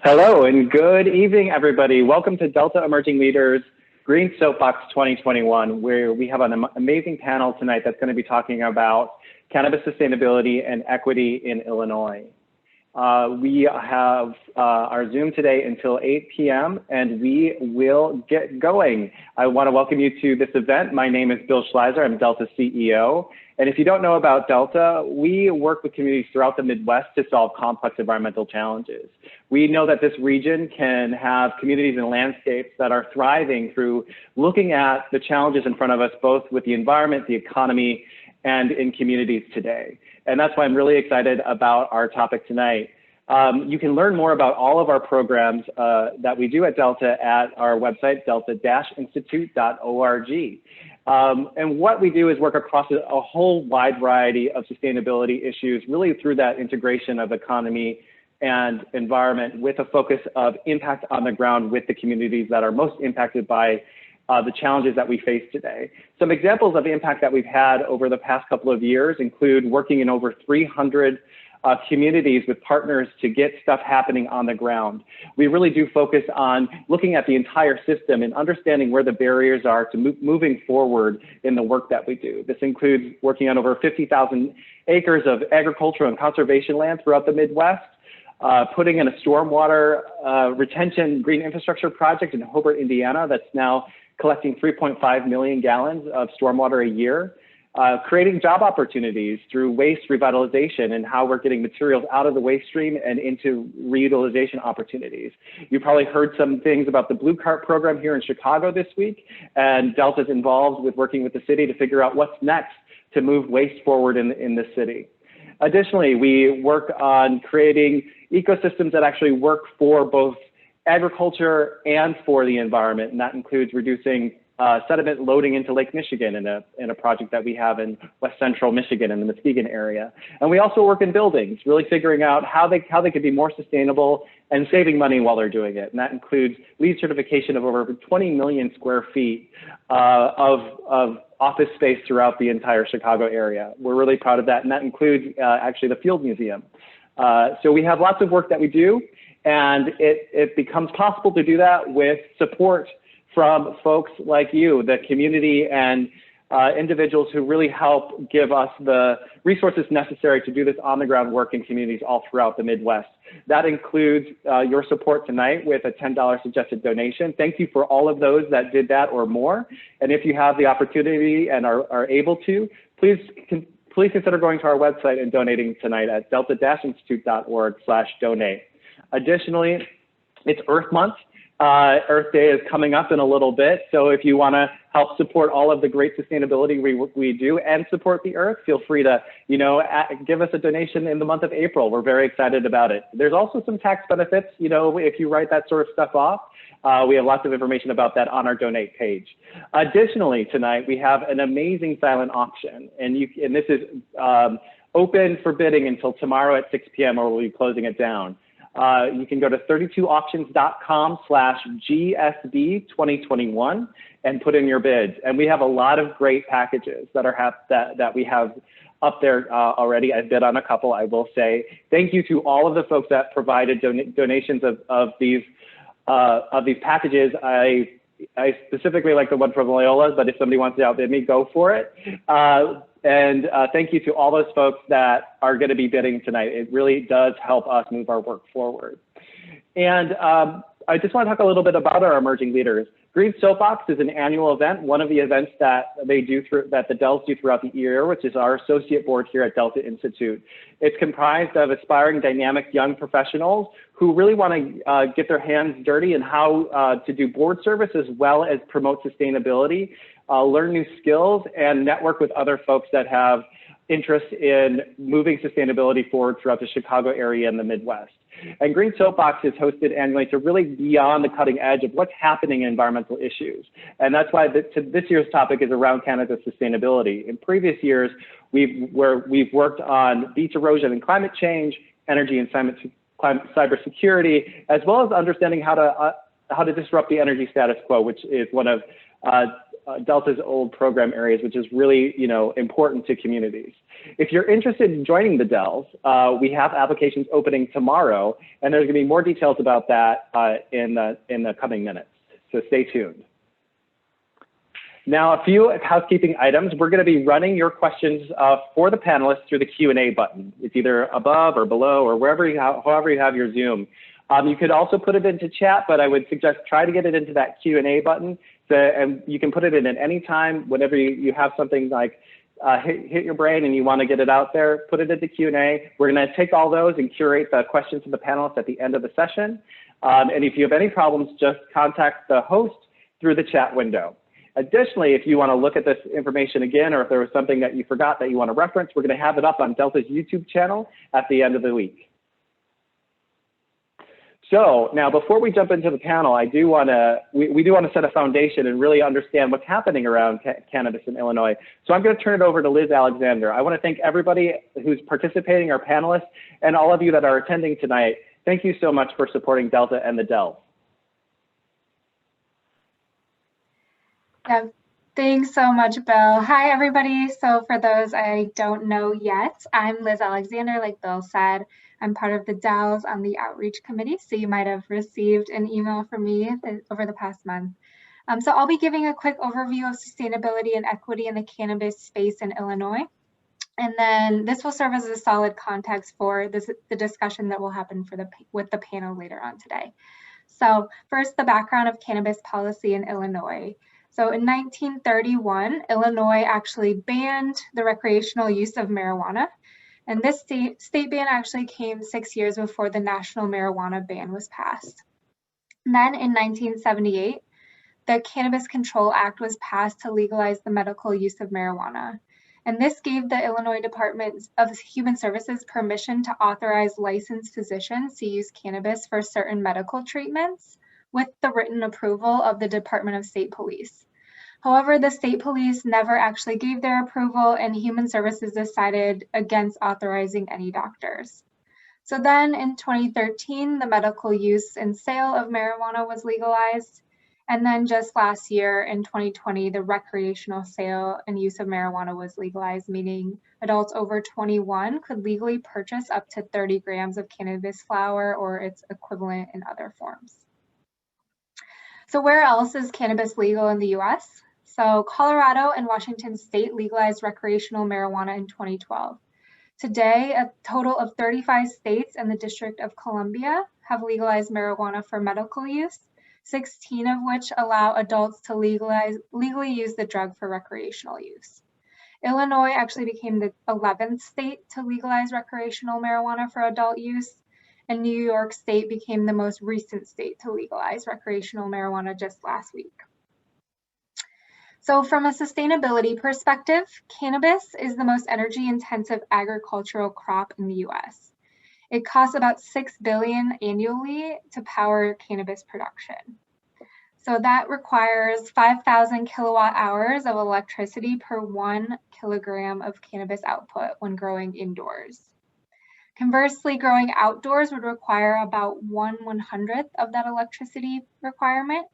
Hello and good evening, everybody. Welcome to Delta Emerging Leaders Green Soapbox 2021, where we have an amazing panel tonight that's going to be talking about cannabis sustainability and equity in Illinois. We have our Zoom today until 8 p.m. and we will get going. I want to welcome you to this event. My name is Bill Schleiser. I'm Delta's CEO. And if you don't know about Delta, we work with communities throughout the Midwest to solve complex environmental challenges. We know that this region can have communities and landscapes that are thriving through looking at the challenges in front of us, both with the environment, the economy, and in communities today. And that's why I'm really excited about our topic tonight. You can learn more about all of our programs that we do at Delta at our website, delta-institute.org. And what we do is work across a whole wide variety of sustainability issues, really through that integration of economy and environment with a focus of impact on the ground with the communities that are most impacted by the challenges that we face today. Some examples of impact that we've had over the past couple of years include working in over 300 communities with partners to get stuff happening on the ground. We really do focus on looking at the entire system and understanding where the barriers are to moving forward in the work that we do. This includes working on over 50,000 acres of agricultural and conservation land throughout the Midwest, putting in a stormwater retention green infrastructure project in Hobart, Indiana, that's now collecting 3.5 million gallons of stormwater a year. Creating job opportunities through waste revitalization and how we're getting materials out of the waste stream and into reutilization opportunities. You probably heard some things about the Blue Cart program here in Chicago this week, and Delta's involved with working with the city to figure out what's next to move waste forward in the city. Additionally, we work on creating ecosystems that actually work for both agriculture and for the environment, and that includes reducing sediment loading into Lake Michigan in a project that we have in West Central Michigan in the Muskegon area. And we also work in buildings, really figuring out how they could be more sustainable and saving money while they're doing it. And that includes LEED certification of over 20 million square feet of office space throughout the entire Chicago area. We're really proud of that. And that includes actually the Field Museum. So we have lots of work that we do, and it becomes possible to do that with support from folks like you, the community and individuals who really help give us the resources necessary to do this on-the-ground work in communities all throughout the Midwest. That includes your support tonight with a $10 suggested donation. Thank you for all of those that did that or more. And if you have the opportunity and are able to, please consider going to our website and donating tonight at delta-institute.org/donate. Additionally, it's Earth Month. Earth Day is coming up in a little bit, so if you want to help support all of the great sustainability we do and support the Earth, feel free to, give us a donation in the month of April. We're very excited about it. There's also some tax benefits, if you write that sort of stuff off. We have lots of information about that on our donate page. Additionally, tonight we have an amazing silent auction, and this is open for bidding until tomorrow at 6 p.m. or we'll be closing it down. You can go to 32auctions.com/GSB2021 and put in your bids. And we have a lot of great packages that we have up there already. I bid on a couple, I will say. Thank you to all of the folks that provided donations of these packages. I specifically like the one from Loyola, but if somebody wants to outbid me, go for it. And thank you to all those folks that are going to be bidding tonight. It really does help us move our work forward. And I just want to talk a little bit about our emerging leaders. Green Soapbox is an annual event, one of the events that the Dells do throughout the year, which is our associate board here at Delta Institute. It's comprised of aspiring, dynamic young professionals who really want to get their hands dirty in how to do board service as well as promote sustainability, learn new skills, and network with other folks that have interest in moving sustainability forward throughout the Chicago area and the Midwest. And Green Soapbox is hosted annually to really be on the cutting edge of what's happening in environmental issues. And that's why this year's topic is around cannabis sustainability. In previous years, we've worked on beach erosion and climate change, energy and cybersecurity, as well as understanding how to disrupt the energy status quo, which is one of Delta's old program areas, which is really, important to communities. If you're interested in joining the Dells, we have applications opening tomorrow, and there's going to be more details about that in the coming minutes. So stay tuned. Now, a few housekeeping items. We're going to be running your questions for the panelists through the Q&A button. It's either above or below or wherever however you have your Zoom. You could also put it into chat, but I would suggest try to get it into that Q&A button. And you can put it in at any time, whenever you have something like hit your brain and you want to get it out there, put it into Q&A. We're going to take all those and curate the questions from the panelists at the end of the session. And if you have any problems, just contact the host through the chat window. Additionally, if you want to look at this information again, or if there was something that you forgot that you want to reference, we're going to have it up on Delta's YouTube channel at the end of the week. So now, before we jump into the panel, we do want to set a foundation and really understand what's happening around cannabis in Illinois. So I'm going to turn it over to Liz Alexander. I want to thank everybody who's participating, our panelists, and all of you that are attending tonight. Thank you so much for supporting Delta and the Dells. Yeah, thanks so much, Bill. Hi, everybody. So for those I don't know yet, I'm Liz Alexander, like Bill said. I'm part of the Dells on the Outreach Committee, so you might have received an email from me over the past month. So I'll be giving a quick overview of sustainability and equity in the cannabis space in Illinois. And then this will serve as a solid context for the discussion that will happen with the panel later on today. So first, the background of cannabis policy in Illinois. So in 1931, Illinois actually banned the recreational use of marijuana. And this state ban actually came 6 years before the national marijuana ban was passed. And then in 1978, the Cannabis Control Act was passed to legalize the medical use of marijuana. And this gave the Illinois Department of Human Services permission to authorize licensed physicians to use cannabis for certain medical treatments with the written approval of the Department of State Police. However, the state police never actually gave their approval, and Human Services decided against authorizing any doctors. So then in 2013, the medical use and sale of marijuana was legalized. And then just last year in 2020, the recreational sale and use of marijuana was legalized, meaning adults over 21 could legally purchase up to 30 grams of cannabis flower or its equivalent in other forms. So where else is cannabis legal in the US? So Colorado and Washington State legalized recreational marijuana in 2012. Today, a total of 35 states and the District of Columbia have legalized marijuana for medical use, 16 of which allow adults to legally use the drug for recreational use. Illinois actually became the 11th state to legalize recreational marijuana for adult use, and New York State became the most recent state to legalize recreational marijuana just last week. So from a sustainability perspective, cannabis is the most energy-intensive agricultural crop in the US. It costs about $6 billion annually to power cannabis production. So that requires 5,000 kilowatt hours of electricity per 1 kilogram of cannabis output when growing indoors. Conversely, growing outdoors would require about 1/100th of that electricity requirement,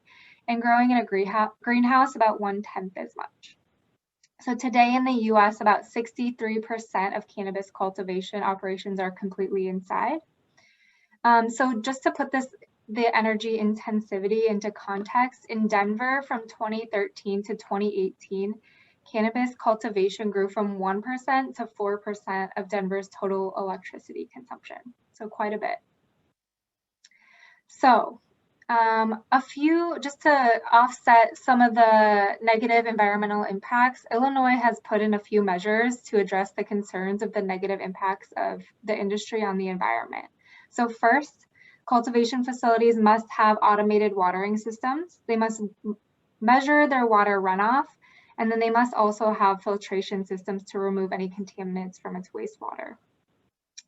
and growing in a greenhouse about 1/10 as much. So today in the US, about 63% of cannabis cultivation operations are completely inside. So just to put the energy intensivity into context, in Denver from 2013 to 2018, cannabis cultivation grew from 1% to 4% of Denver's total electricity consumption. So quite a bit. So just to offset some of the negative environmental impacts, Illinois has put in a few measures to address the concerns of the negative impacts of the industry on the environment. So first, cultivation facilities must have automated watering systems. They must measure their water runoff, and then they must also have filtration systems to remove any contaminants from its wastewater.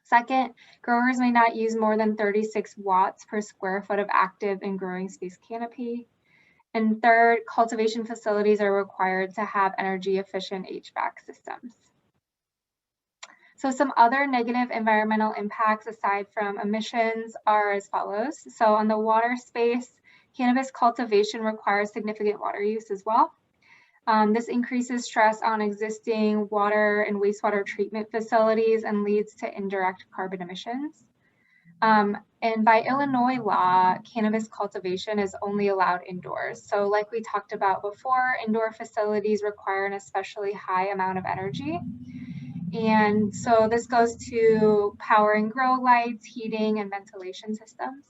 Second, growers may not use more than 36 watts per square foot of active and growing space canopy. And third, cultivation facilities are required to have energy efficient HVAC systems. So some other negative environmental impacts aside from emissions are as follows. So on the water space, cannabis cultivation requires significant water use as well. This increases stress on existing water and wastewater treatment facilities and leads to indirect carbon emissions. And by Illinois law, cannabis cultivation is only allowed indoors. So like we talked about before, indoor facilities require an especially high amount of energy. And so this goes to powering grow lights, heating, and ventilation systems.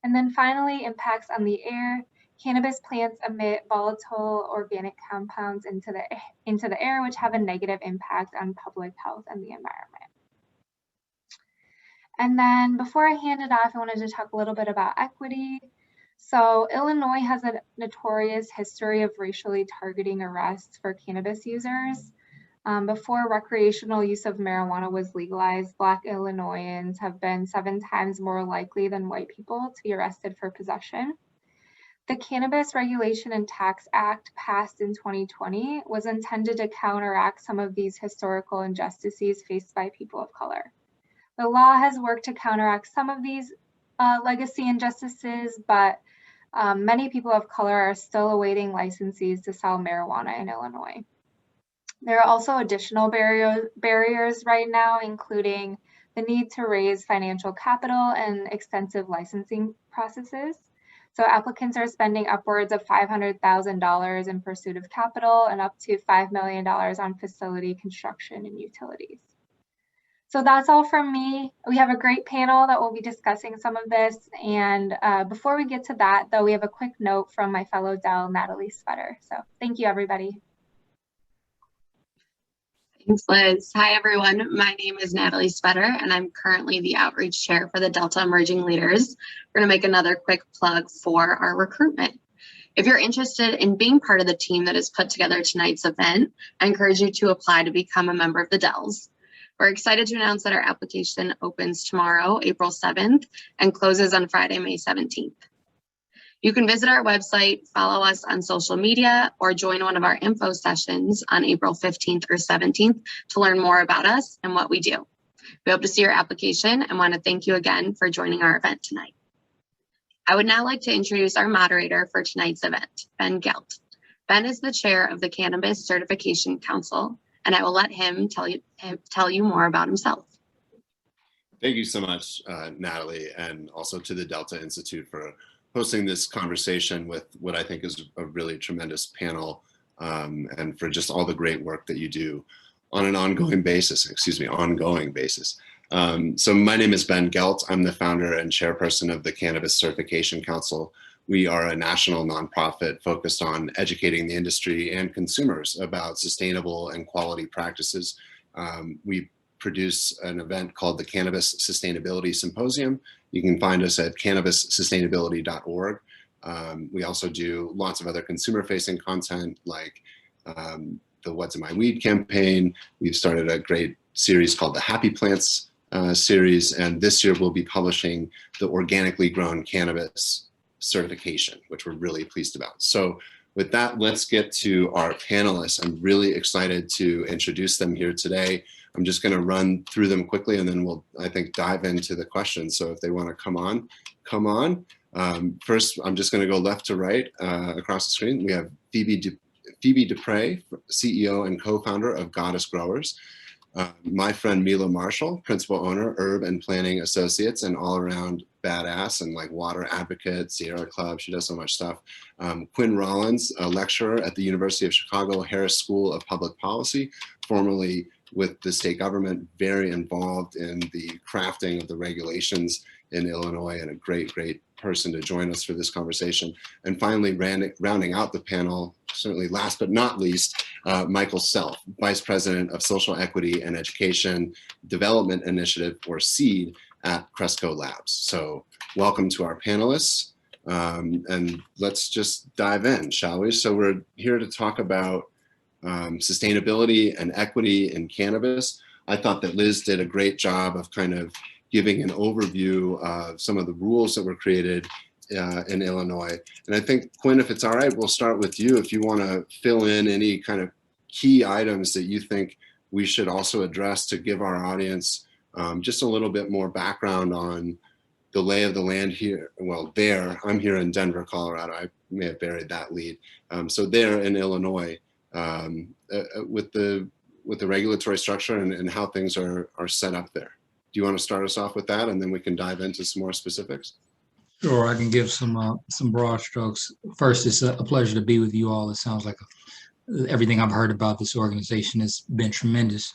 And then finally, impacts on the air. Cannabis plants emit volatile organic compounds into the air, which have a negative impact on public health and the environment. And then before I hand it off, I wanted to talk a little bit about equity. So Illinois has a notorious history of racially targeting arrests for cannabis users. Before recreational use of marijuana was legalized, Black Illinoisans have been 7 times more likely than white people to be arrested for possession. The Cannabis Regulation and Tax Act, passed in 2020, was intended to counteract some of these historical injustices faced by people of color. The law has worked to counteract some of these legacy injustices, but many people of color are still awaiting licenses to sell marijuana in Illinois. There are also additional barriers right now, including the need to raise financial capital and extensive licensing processes. So applicants are spending upwards of $500,000 in pursuit of capital and up to $5 million on facility construction and utilities. So that's all from me. We have a great panel that will be discussing some of this. And before we get to that, though, we have a quick note from my fellow Dell, Natalie Sweater. So thank you, everybody. Thanks, Liz. Hi, everyone. My name is Natalie Sweater, and I'm currently the Outreach Chair for the Delta Emerging Leaders. We're going to make another quick plug for our recruitment. If you're interested in being part of the team that has put together tonight's event, I encourage you to apply to become a member of the Dells. We're excited to announce that our application opens tomorrow, April 7th, and closes on Friday, May 17th. You can visit our website, follow us on social media, or join one of our info sessions on April 15th or 17th to learn more about us and what we do. We hope to see your application and want to thank you again for joining our event tonight. I would now like to introduce our moderator for tonight's event, Ben Gelt. Ben is the chair of the Cannabis Certification Council, and I will let him tell you more about himself. Thank you so much, Natalie, and also to the Delta Institute for hosting this conversation with what I think is a really tremendous panel, and for just all the great work that you do on an ongoing basis, So my name is Ben Gelt. I'm the founder and chairperson of the Cannabis Certification Council. We are a national nonprofit focused on educating the industry and consumers about sustainable and quality practices. We produce an event called the Cannabis Sustainability Symposium. You can find us at cannabissustainability.org. We also do lots of other consumer-facing content like the What's in My Weed campaign. We've started a great series called the Happy Plants series, and this year we'll be publishing the Organically Grown Cannabis certification, which we're really pleased about. So with that, let's get to our panelists. I'm really excited to introduce them here today. I'm just going to run through them quickly, and then we'll, I think, dive into the questions. So if they want to come on, come on. First, I'm just going to go left to right across the screen. We have Phoebe DePree, CEO and co-founder of Goddess Growers. My friend Mila Marshall, principal owner, Herb and Planning Associates, and all-around badass and like water advocate, Sierra Club. She does so much stuff. Quinn Rallins, a lecturer at the University of Chicago Harris School of Public Policy, formerly with the state government, very involved in the crafting of the regulations in Illinois, and a great person to join us for this conversation. And finally, rounding out the panel, certainly last but not least, Mykel Selph, Vice President of Social Equity and Education Development Initiative, or SEED, at Cresco Labs. So welcome to our panelists, and let's just dive in, shall we? So we're here to talk about sustainability and equity in cannabis. I thought that Liz did a great job of kind of giving an overview of some of the rules that were created in Illinois. And I think, Quinn, if it's all right, we'll start with you. If you want to fill in any kind of key items that you think we should also address to give our audience just a little bit more background on the lay of the land here. Well, I'm here in Denver, Colorado. I may have buried that lead. So there in Illinois, with the regulatory structure and how things are set up there. Do you want to start us off with that, and then we can dive into some more specifics? Sure, I can give some broad strokes. First, it's a pleasure to be with you all. It sounds like everything I've heard about this organization has been tremendous.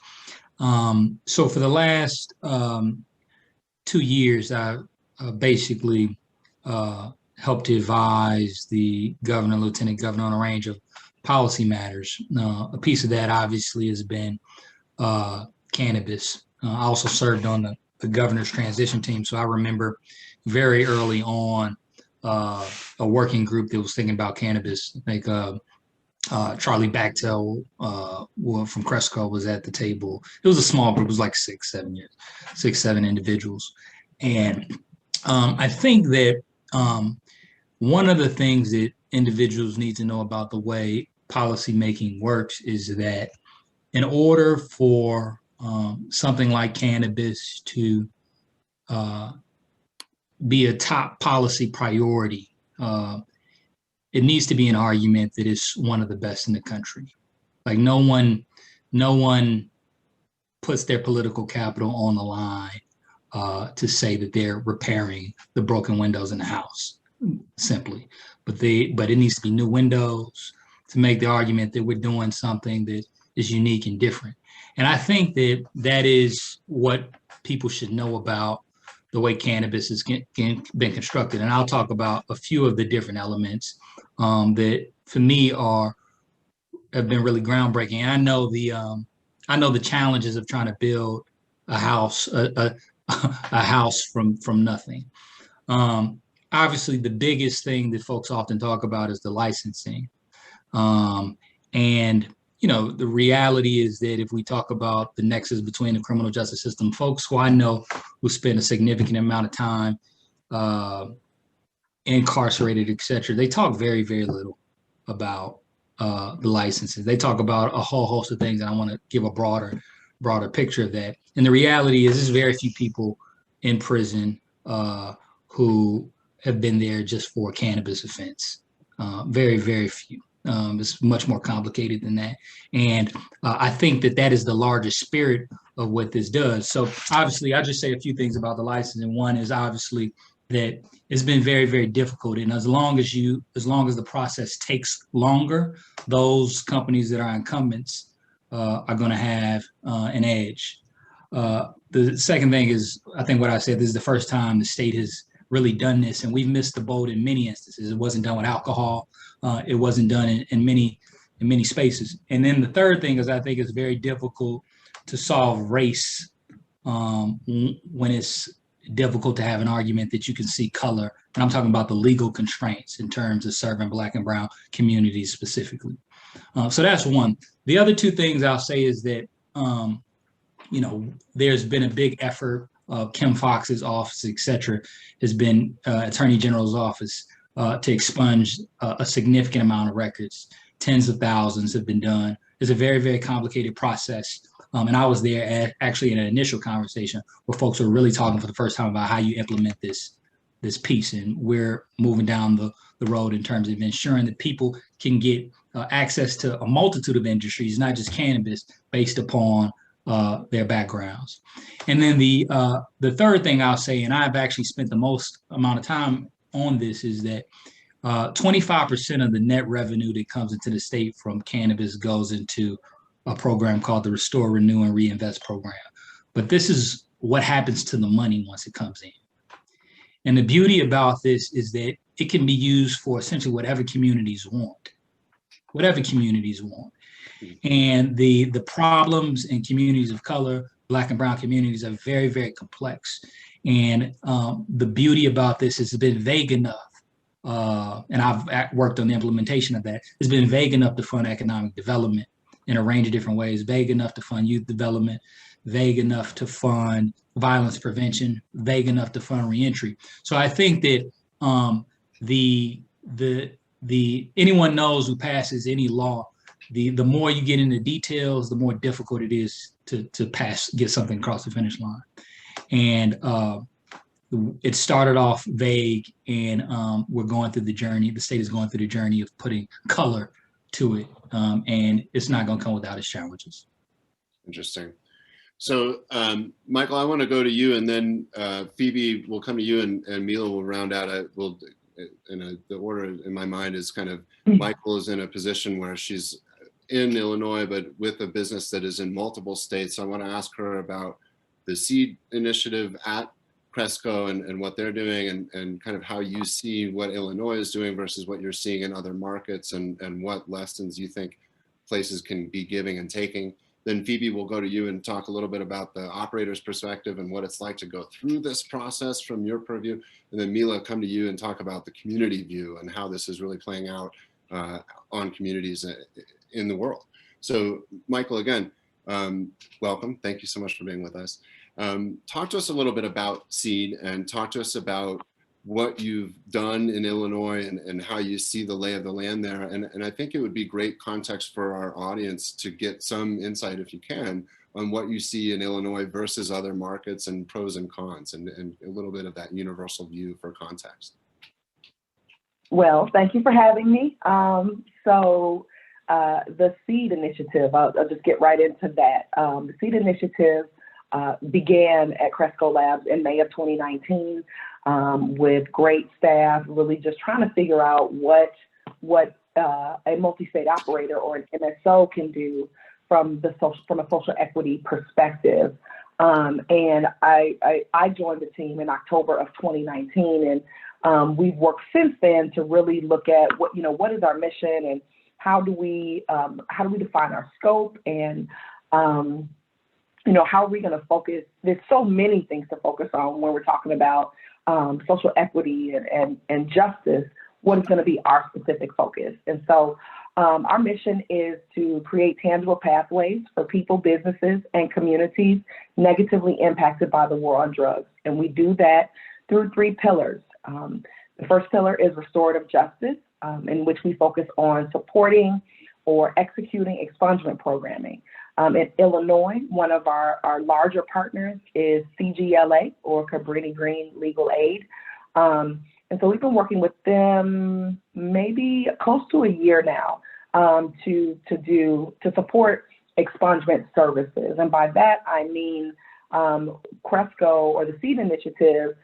So for the last 2 years, I basically helped to advise the governor, lieutenant governor on a range of policy matters. A piece of that obviously has been cannabis. I also served on the governor's transition team, so I remember very early on a working group that was thinking about cannabis. I think Charlie Bachtel from Cresco was at the table. It was a small group. It was like 6-7 individuals. And I think that one of the things that individuals need to know about the way policymaking works is that in order for something like cannabis to be a top policy priority, it needs to be an argument that is one of the best in the country. Like no one puts their political capital on the line to say that they're repairing the broken windows in the house, simply. But it needs to be new windows to make the argument that we're doing something that is unique and different. And I think that is what people should know about the way cannabis has been constructed. And I'll talk about a few of the different elements that for me have been really groundbreaking. I know the challenges of trying to build a house, a house from nothing. Obviously, the biggest thing that folks often talk about is the licensing. And the reality is that if we talk about the nexus between the criminal justice system, folks who I know who spend a significant amount of time incarcerated, et cetera, they talk very, very little about the licenses. They talk about a whole host of things, and I want to give a broader picture of that. And the reality is there's very few people in prison who have been there just for a cannabis offense. Very, very few. It's much more complicated than that. And I think that is the largest spirit of what this does. So obviously, I'll just say a few things about the licensing. One is obviously that it's been very, very difficult. And as long as the process takes longer, those companies that are incumbents are going to have an edge. The second thing is, I think what I said, this is the first time the state has really done this, and we've missed the boat in many instances. It wasn't done with alcohol. It wasn't done in many spaces. And then the third thing is, I think it's very difficult to solve race when it's difficult to have an argument that you can see color. And I'm talking about the legal constraints in terms of serving Black and brown communities specifically. So that's one. The other two things I'll say is that, there's been a big effort. Kim Foxx's office, et cetera, has been Attorney General's office to expunge a significant amount of records. Tens of thousands have been done. It's a very, very complicated process. And I was there actually in an initial conversation where folks were really talking for the first time about how you implement this piece. And we're moving down the road in terms of ensuring that people can get access to a multitude of industries, not just cannabis, based upon their backgrounds. And then the third thing I'll say, and I've actually spent the most amount of time on this, is that 25% of the net revenue that comes into the state from cannabis goes into a program called the Restore, Renew, and Reinvest program. But this is what happens to the money once it comes in. And the beauty about this is that it can be used for essentially whatever communities want. And the problems in communities of color, Black and brown communities, are very, very complex. And the beauty about this is it's been vague enough, and I've worked on the implementation of that. It's been vague enough to fund economic development in a range of different ways, vague enough to fund youth development, vague enough to fund violence prevention, vague enough to fund reentry. So I think that anyone knows who passes any law, the more you get into details, the more difficult it is to get something across the finish line. And it started off vague, and we're going through the journey. The state is going through the journey of putting color to it, and it's not going to come without its challenges. Interesting. So, Mykel, I want to go to you, and then Phoebe will come to you, and Mila will round out. The order in my mind is kind of Mykel is in a position where she's in Illinois, but with a business that is in multiple states. So I want to ask her about the seed initiative at Cresco and what they're doing, and kind of how you see what Illinois is doing versus what you're seeing in other markets, and what lessons you think places can be giving and taking. Then Phoebe will go to you and talk a little bit about the operator's perspective and what it's like to go through this process from your purview. And then Mila, come to you and talk about the community view and how this is really playing out on communities in the world. So Mykel, again, welcome. Thank you so much for being with us. Talk to us a little bit about seed, and talk to us about what you've done in Illinois and how you see the lay of the land there. And I think it would be great context for our audience to get some insight, if you can, on what you see in Illinois versus other markets, and pros and cons, and a little bit of that universal view for context. Well, thank you for having me. The seed initiative, I'll just get right into that. The seed initiative began at Cresco Labs in May of 2019 with great staff, really just trying to figure out what a multi-state operator or an MSO can do from a social equity perspective. And I joined the team in October of 2019, and we've worked since then to really look at what is our mission, and how do we define our scope, and how are we going to focus? There's so many things to focus on when we're talking about social equity and justice. What is going to be our specific focus? And so our mission is to create tangible pathways for people, businesses, and communities negatively impacted by the war on drugs. And we do that through 3 pillars. The first pillar is restorative justice, in which we focus on supporting or executing expungement programming. In Illinois, one of our larger partners is CGLA, or Cabrini Green Legal Aid. And so we've been working with them maybe close to a year now to support expungement services. And by that, I mean Cresco, or the Seed Initiative,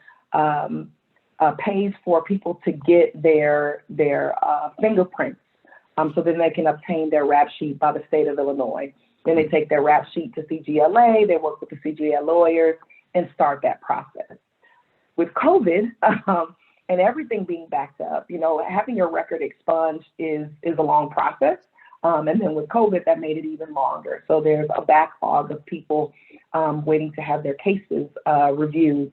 pays for people to get their fingerprints, so then they can obtain their rap sheet by the state of Illinois. Then they take their rap sheet to CGLA, they work with the CGL lawyers, and start that process. With COVID and everything being backed up, having your record expunged is a long process. And then with COVID, that made it even longer. So there's a backlog of people waiting to have their cases reviewed.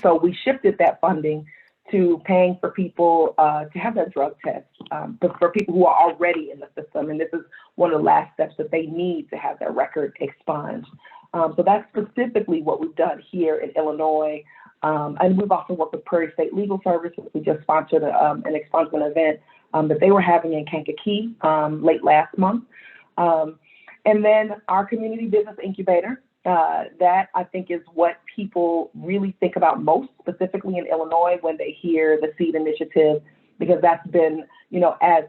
So we shifted that funding to paying for people to have their drug tests, for people who are already in the system. And this is one of the last steps that they need to have their record expunged. So that's specifically what we've done here in Illinois. And we've also worked with Prairie State Legal Services. We just sponsored an expungement event that they were having in Kankakee late last month. And then our community business incubator. That I think is what people really think about most, specifically in Illinois, when they hear the Seed Initiative, because that's been, as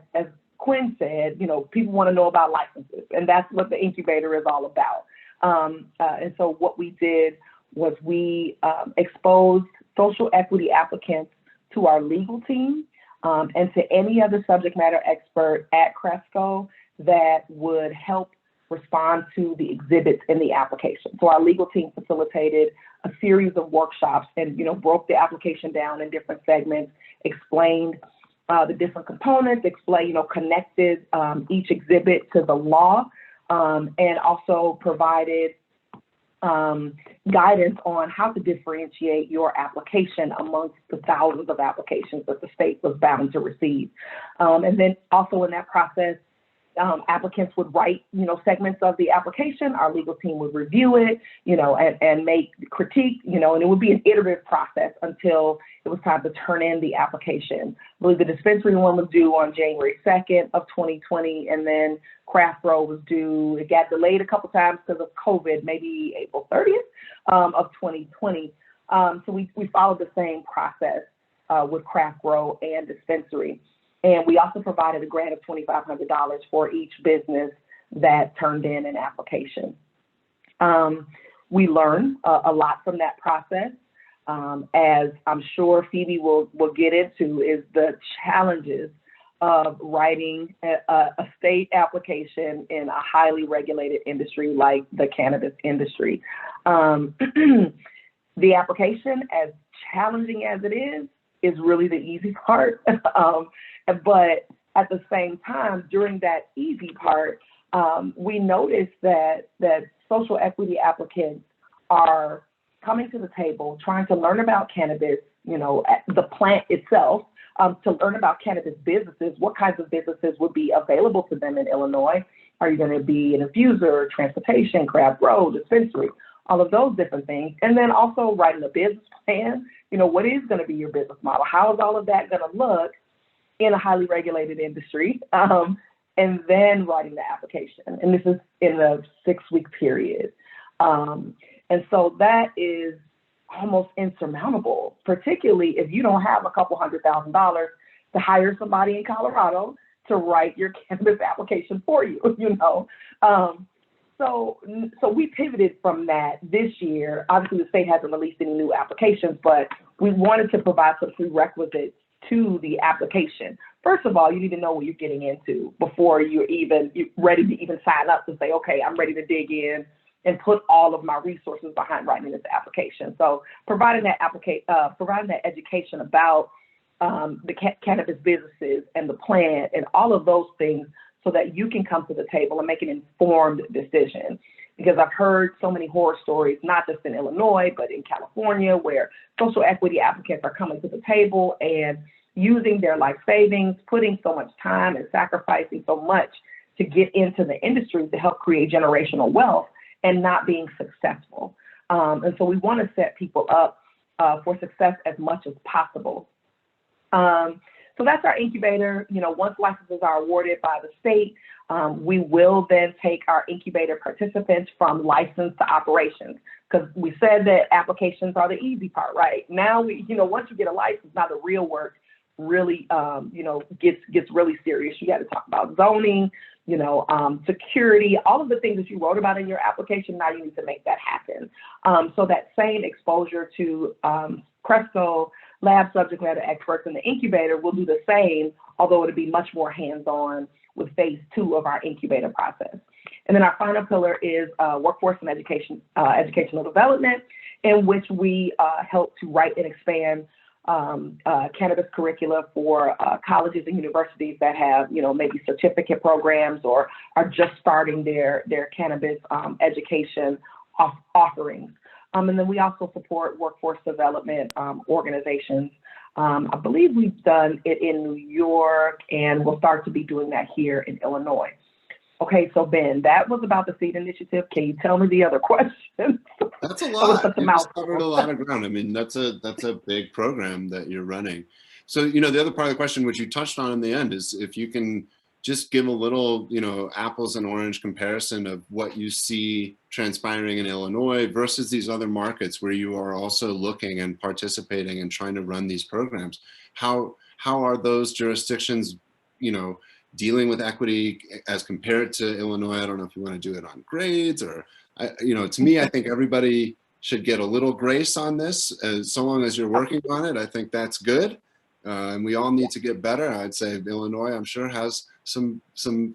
Quinn said, people want to know about licenses, and that's what the incubator is all about. And so what we did was we exposed social equity applicants to our legal team and to any other subject matter expert at Cresco that would help respond to the exhibits in the application. So our legal team facilitated a series of workshops and, broke the application down in different segments, explained the different components, connected each exhibit to the law, and also provided guidance on how to differentiate your application amongst the thousands of applications that the state was bound to receive. And then also in that process, applicants would write, segments of the application. Our legal team would review it, and make critique, and it would be an iterative process until it was time to turn in the application. I believe the dispensary one was due on January 2nd of 2020, and then craft grow was due. It got delayed a couple times because of COVID, maybe April 30th of 2020. So we followed the same process with craft grow and dispensary. And we also provided a grant of $2,500 for each business that turned in an application. We learned a lot from that process. As I'm sure Phoebe will get into, is the challenges of writing a state application in a highly regulated industry like the cannabis industry. The application, as challenging as it is really the easy part. But at the same time, during that easy part, we noticed that social equity applicants are coming to the table, trying to learn about cannabis, the plant itself, to learn about cannabis businesses. What kinds of businesses would be available to them in Illinois? Are you going to be an infuser, transportation, craft grow, dispensary, all of those different things? And then also writing a business plan. What is going to be your business model? How is all of that going to look in a highly regulated industry? And then writing the application. And this is in a 6-week period. And so that is almost insurmountable, particularly if you don't have a couple $100,000 to hire somebody in Colorado to write your cannabis application for you, So we pivoted from that this year. Obviously, the state hasn't released any new applications, but we wanted to provide some prerequisites to the application. First of all, you need to know what you're getting into before you're ready to even sign up to say, okay, I'm ready to dig in and put all of my resources behind writing this application. So providing that education about the cannabis businesses and the plant and all of those things, so that you can come to the table and make an informed decision. Because I've heard so many horror stories, not just in Illinois, but in California, where social equity applicants are coming to the table and using their life savings, putting so much time and sacrificing so much to get into the industry to help create generational wealth and not being successful. And so we want to set people up for success as much as possible. So that's our incubator. Once licenses are awarded by the state, we will then take our incubator participants from license to operations, because we said that applications are the easy part, right? Now once you get a license, now the real work really, gets really serious. You got to talk about zoning, security, all of the things that you wrote about in your application. Now you need to make that happen. So that same exposure to Cresco lab subject matter experts in the incubator will do the same, although it'll be much more hands-on with phase 2 of our incubator process. And then our final pillar is workforce and educational development, in which we help to write and expand cannabis curricula for colleges and universities that have, maybe certificate programs or are just starting their cannabis education offerings. And then we also support workforce development organizations. I believe we've done it in New York, and we'll start to be doing that here in Illinois. Okay, so Ben, that was about the SEED initiative. Can you tell me the other questions? That's a lot. You just covered a lot of ground. I mean, that's a big program that you're running. So, the other part of the question, which you touched on in the end, is if you can just give a little, apples and orange comparison of what you see transpiring in Illinois versus these other markets where you are also looking and participating and trying to run these programs. How are those jurisdictions, dealing with equity as compared to Illinois? I don't know if you want to do it on grades or, to me, I think everybody should get a little grace on this. So long as you're working on it, I think that's good. And we all need to get better. I'd say Illinois, I'm sure, has some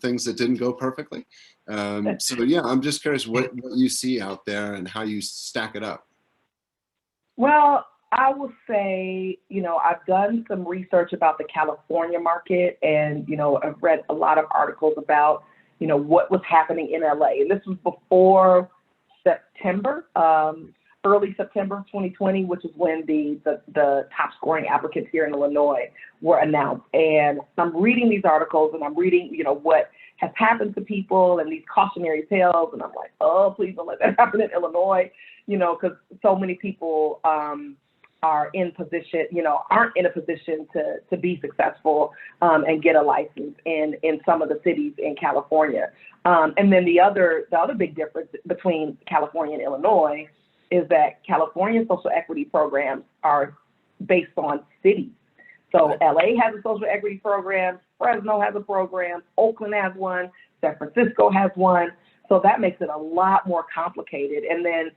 things that didn't go perfectly. So yeah, I'm just curious what you see out there and how you stack it up. Well, I will say, I've done some research about the California market, and, I've read a lot of articles about, what was happening in LA. And this was before September, early September 2020, which is when the top scoring applicants here in Illinois were announced. And I'm reading these articles, and I'm reading, what has happened to people and these cautionary tales. And I'm like, oh, please don't let that happen in Illinois, because so many people are in position, aren't in a position to be successful and get a license in some of the cities in California. And then the other big difference between California and Illinois is that California social equity programs are based on cities. So LA has a social equity program, Fresno has a program, Oakland has one, San Francisco has one. So that makes it a lot more complicated. And then,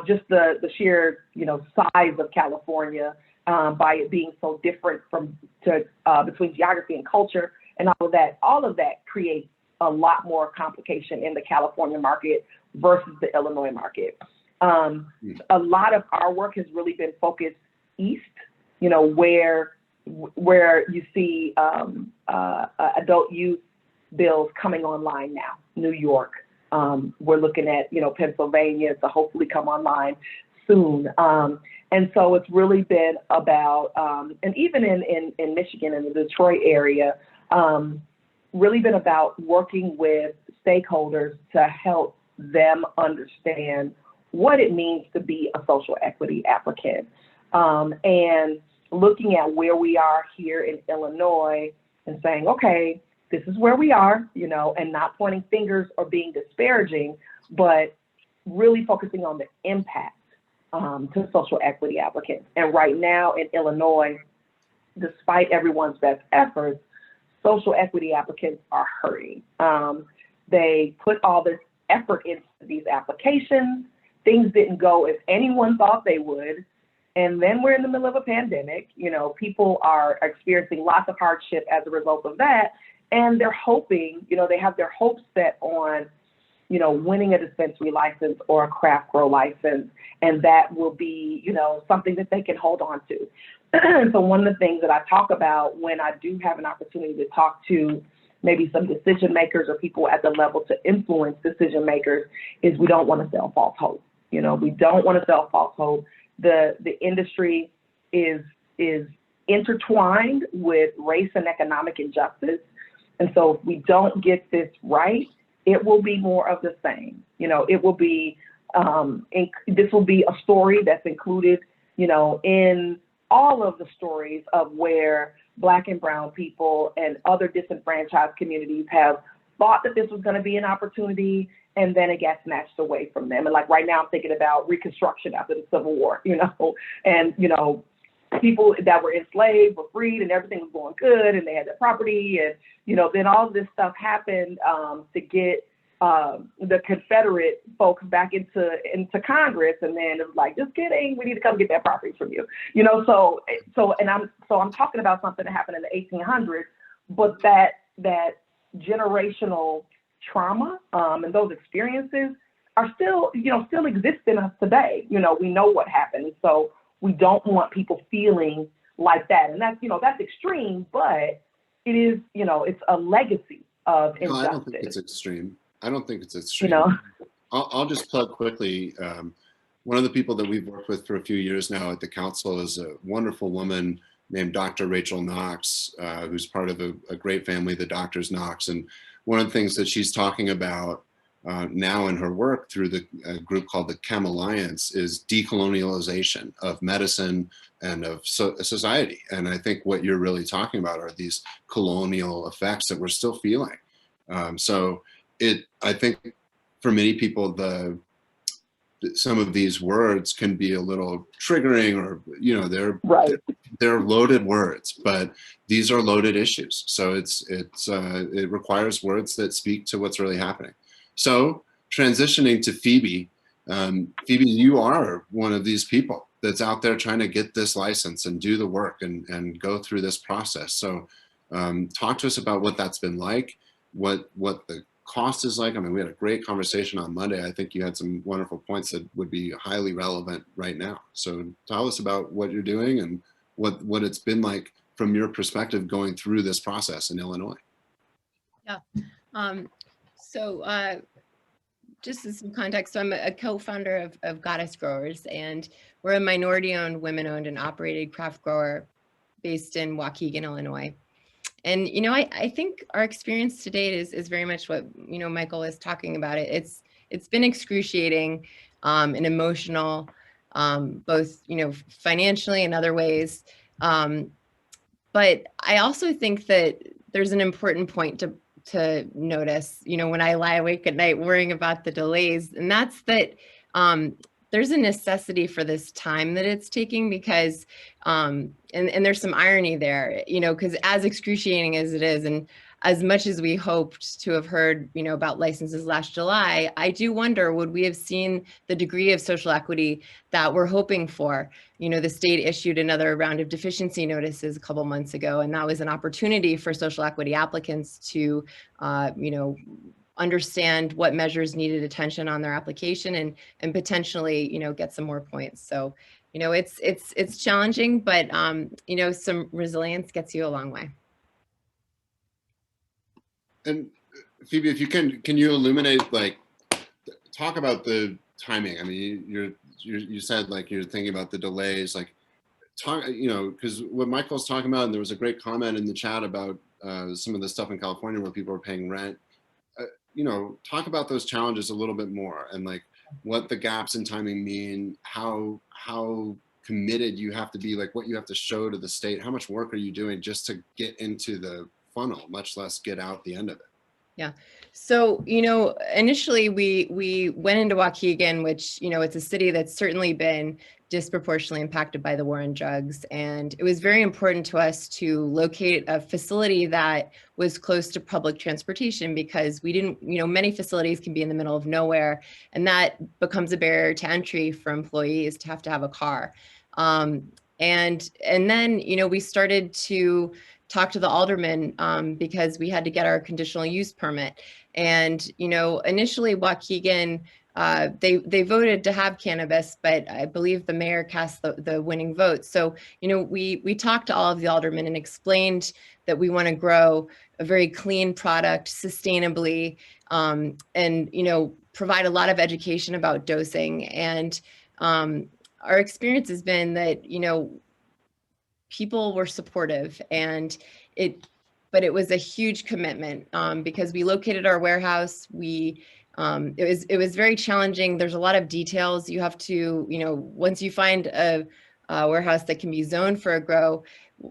just the sheer, size of California, by it being so different between geography and culture and all of that creates a lot more complication in the California market versus the Illinois market. A lot of our work has really been focused east, where you see adult use bills coming online now. New York, we're looking at, Pennsylvania to hopefully come online soon. And so it's really been about, and even in Michigan, in the Detroit area, really been about working with stakeholders to help them understand what it means to be a social equity applicant. And looking at where we are here in Illinois and saying, okay, this is where we are, and not pointing fingers or being disparaging, but really focusing on the impact to social equity applicants. And right now in Illinois, despite everyone's best efforts, social equity applicants are hurting. They put all this effort into these applications. Things didn't go as anyone thought they would. And then we're in the middle of a pandemic. People are experiencing lots of hardship as a result of that. And they're hoping, they have their hopes set on, winning a dispensary license or a craft grow license. And that will be, something that they can hold on to. So one of the things that I talk about when I do have an opportunity to talk to maybe some decision makers or people at the level to influence decision makers is we don't want to sell false hope. We don't want to sell false hope. The industry is intertwined with race and economic injustice. And so if we don't get this right, it will be more of the same. It will be, this will be a story that's included, in all of the stories of where Black and brown people and other disenfranchised communities have thought that this was going to be an opportunity, and then it got snatched away from them. And like right now I'm thinking about Reconstruction after the Civil War, and, people that were enslaved were freed and everything was going good and they had their property. And, then all of this stuff happened to get the Confederate folks back into Congress. And then it was like, just kidding, we need to come get that property from you. So I'm talking about something that happened in the 1800s, but that generational trauma and those experiences are still exist in us today. We know what happened. So we don't want people feeling like that. And that's extreme, but it is, it's a legacy of injustice. No, I don't think it's extreme. I'll just plug quickly. One of the people that we've worked with for a few years now at the council is a wonderful woman named Dr. Rachel Knox, who's part of a great family, the Doctors Knox. And one of the things that she's talking about now in her work through the group called the Chem Alliance is decolonialization of medicine and of society. And I think what you're really talking about are these colonial effects that we're still feeling. I think for many people, some of these words can be a little triggering, or they're loaded words, but these are loaded issues. So it requires words that speak to what's really happening. So transitioning to Phoebe, Phoebe, you are one of these people that's out there trying to get this license and do the work and go through this process. So talk to us about what that's been like, what the cost is like. I mean, we had a great conversation on Monday. I think you had some wonderful points that would be highly relevant right now. So tell us about what you're doing and what it's been like from your perspective going through this process in Illinois. Yeah. Just as some context, so I'm a co-founder of Goddess Growers, and we're a minority-owned, women-owned, and operated craft grower based in Waukegan, Illinois. And I think our experience to date is very much what Mykel is talking about. It's been excruciating and emotional, both financially and other ways. But I also think that there's an important point to notice, when I lie awake at night worrying about the delays, and that's that there's a necessity for this time that it's taking because, and there's some irony there, you know, because as excruciating as it is, and as much as we hoped to have heard, you know, about licenses last July, I do wonder, would we have seen the degree of social equity that we're hoping for? You know, the state issued another round of deficiency notices a couple months ago, and that was an opportunity for social equity applicants to, you know, understand what measures needed attention on their application and potentially, you know, get some more points. So, you know, it's challenging, but, you know, some resilience gets you a long way. And Phoebe, if you can you illuminate, like, talk about the timing? I mean, you said, like, you're thinking about the delays, like, talk, you know, because what Mykel's talking about, and there was a great comment in the chat about some of the stuff in California where people are paying rent. You know, talk about those challenges a little bit more, and like what the gaps in timing mean, how committed you have to be, like what you have to show to the state, how much work are you doing just to get into the funnel, much less get out the end of it. Yeah. So, you know, initially we went into Waukegan, which, you know, it's a city that's certainly been disproportionately impacted by the war on drugs. And it was very important to us to locate a facility that was close to public transportation, because we didn't, you know, many facilities can be in the middle of nowhere, and that becomes a barrier to entry for employees to have a car. And then, you know, we started to talk to the alderman because we had to get our conditional use permit. And, you know, initially Waukegan, they voted to have cannabis, but I believe the mayor cast the winning vote. So, you know, we talked to all of the aldermen and explained that we want to grow a very clean product sustainably, and, you know, provide a lot of education about dosing. And our experience has been that, you know, people were supportive, and but it was a huge commitment because we located our warehouse. It was very challenging. There's a lot of details you have to, you know, once you find a warehouse that can be zoned for a grow,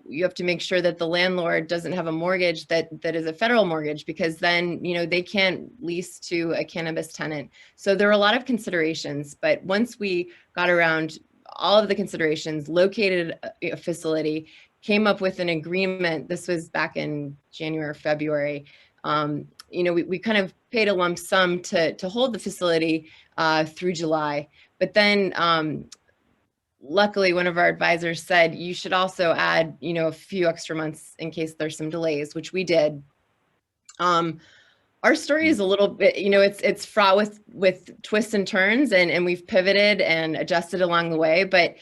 you have to make sure that the landlord doesn't have a mortgage that is a federal mortgage, because then, you know, they can't lease to a cannabis tenant. So there are a lot of considerations, but once we got around all of the considerations, located a facility, came up with an agreement. This was back in January or February. You know, we kind of paid a lump sum to hold the facility through July. But then luckily, one of our advisors said, you should also add, you know, a few extra months in case there's some delays, which we did. Our story is a little bit, you know, it's fraught with twists and turns, and we've pivoted and adjusted along the way. But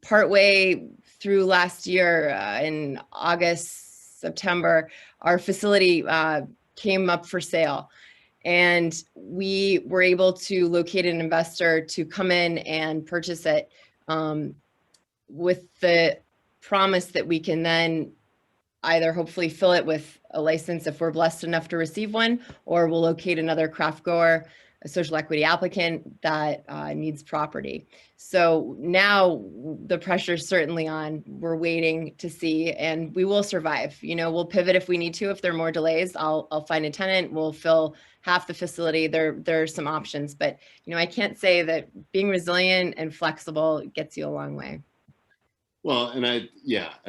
partway through last year, in August, September, our facility came up for sale, and we were able to locate an investor to come in and purchase it with the promise that we can then either hopefully fill it with a license if we're blessed enough to receive one, or we'll locate another craft grower, a social equity applicant that needs property. So now the pressure is certainly on. We're waiting to see, and we will survive. You know, we'll pivot if we need to. If there are more delays, I'll find a tenant. We'll fill half the facility. There are some options, but, you know, I can't say that being resilient and flexible gets you a long way. Well, and I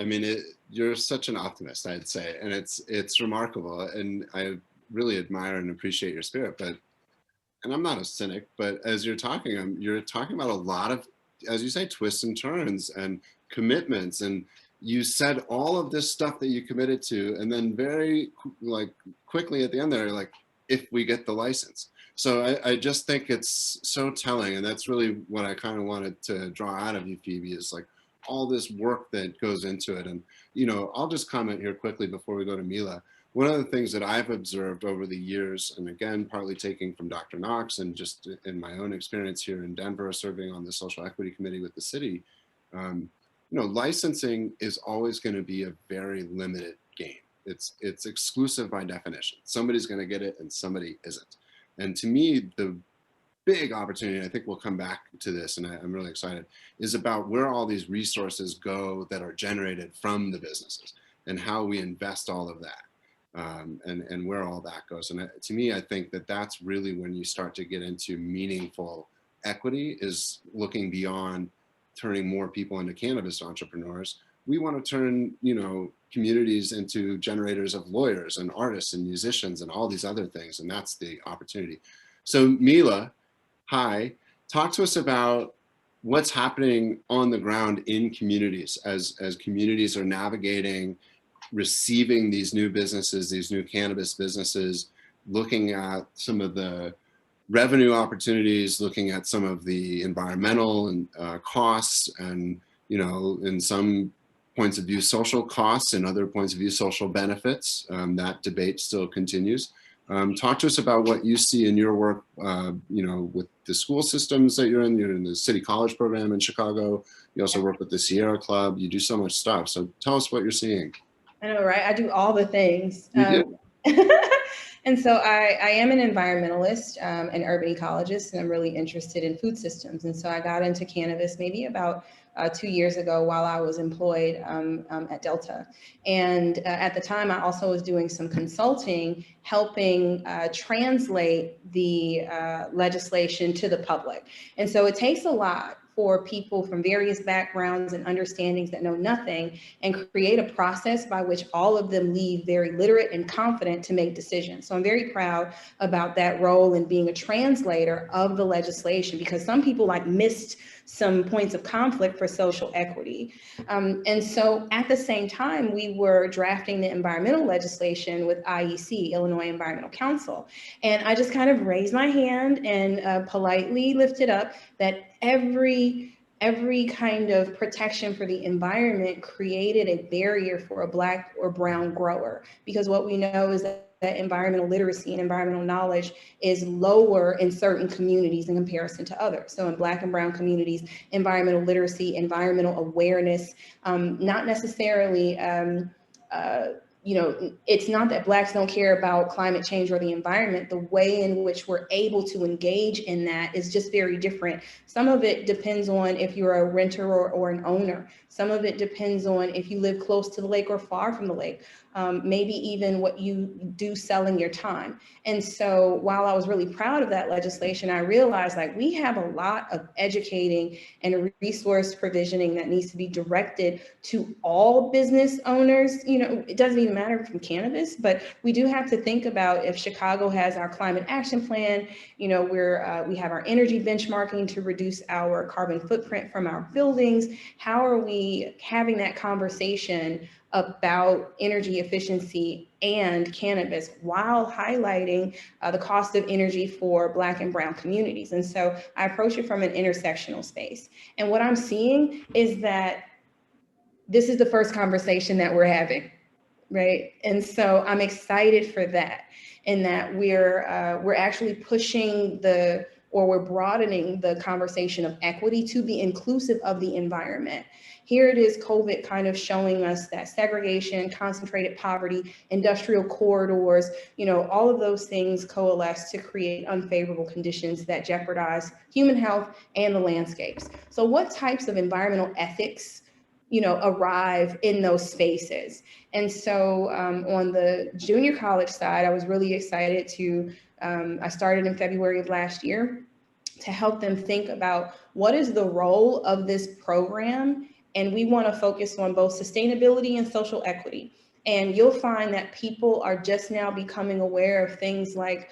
mean, you're such an optimist, I'd say, and it's remarkable, and I really admire and appreciate your spirit. But, and I'm not a cynic, but as you're talking about a lot of, as you say, twists and turns and commitments, and you said all of this stuff that you committed to, and then very quickly at the end there, like, if we get the license. So I just think it's so telling, and that's really what I kind of wanted to draw out of you, Phoebe, is like all this work that goes into it. And, you know, I'll just comment here quickly before we go to Mila. One of the things that I've observed over the years, and again, partly taking from Dr. Knox and just in my own experience here in Denver, serving on the Social Equity Committee with the city, you know, licensing is always going to be a very limited game. It's exclusive by definition. Somebody's going to get it and somebody isn't. And to me, the big opportunity, and I think we'll come back to this, and I'm really excited, is about where all these resources go that are generated from the businesses and how we invest all of that, and where all that goes. And to me, I think that that's really when you start to get into meaningful equity is looking beyond turning more people into cannabis entrepreneurs. We want to turn, communities into generators of lawyers and artists and musicians and all these other things. And that's the opportunity. So Mila, hi, talk to us about what's happening on the ground in communities as communities are navigating, receiving these new businesses, these new cannabis businesses, looking at some of the revenue opportunities, looking at some of the environmental and costs, and in some points of view social costs, and other points of view social benefits. That debate still continues. Talk to us about what you see in your work, with the school systems that you're in the City College program in Chicago. You also work with the Sierra Club. You do so much stuff. So tell us what you're seeing. I know, right? I do all the things. You do. And so I am an environmentalist, an urban ecologist, and I'm really interested in food systems. And so I got into cannabis maybe about 2 years ago while I was employed at Delta. And at the time, I also was doing some consulting, helping translate the legislation to the public. And so it takes a lot for people from various backgrounds and understandings that know nothing, and create a process by which all of them leave very literate and confident to make decisions. So I'm very proud about that role in being a translator of the legislation, because some people missed some points of conflict for social equity. And so at the same time, we were drafting the environmental legislation with IEC, Illinois Environmental Council. And I just kind of raised my hand and politely lifted up that every kind of protection for the environment created a barrier for a Black or brown grower, because what we know is that environmental literacy and environmental knowledge is lower in certain communities in comparison to others. So in Black and brown communities, environmental literacy, environmental awareness, not necessarily, it's not that Blacks don't care about climate change or the environment. The way in which we're able to engage in that is just very different. Some of it depends on if you're a renter or an owner. Some of it depends on if you live close to the lake or far from the lake. Maybe even what you do selling your time. And so while I was really proud of that legislation, I realized we have a lot of educating and resource provisioning that needs to be directed to all business owners. It doesn't even matter from cannabis, but we do have to think about, if Chicago has our climate action plan, we have our energy benchmarking to reduce our carbon footprint from our buildings. How are we having that conversation about energy efficiency and cannabis while highlighting the cost of energy for Black and brown communities? And so I approach it from an intersectional space. And what I'm seeing is that this is the first conversation that we're having, right? And so I'm excited for that, in that we're actually pushing we're broadening the conversation of equity to be inclusive of the environment. Here it is, COVID kind of showing us that segregation, concentrated poverty, industrial corridors, all of those things coalesce to create unfavorable conditions that jeopardize human health and the landscapes. So what types of environmental ethics arrive in those spaces? And so on the junior college side, I was really excited to, I started in February of last year, to help them think about what is the role of this program. And we want to focus on both sustainability and social equity. And you'll find that people are just now becoming aware of things like,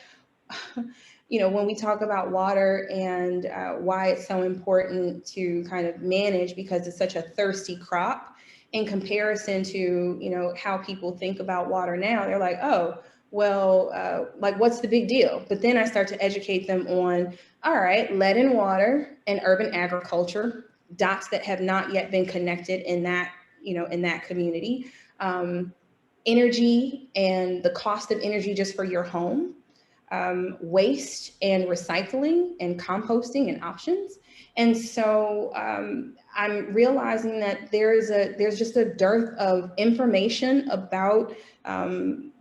when we talk about water and why it's so important to kind of manage, because it's such a thirsty crop in comparison to, how people think about water now. They're like, oh, well, what's the big deal? But then I start to educate them on, all right, lead in water and urban agriculture, dots that have not yet been connected in that, in that community, energy and the cost of energy just for your home, waste and recycling and composting and options. And so I'm realizing that there's just a dearth of information about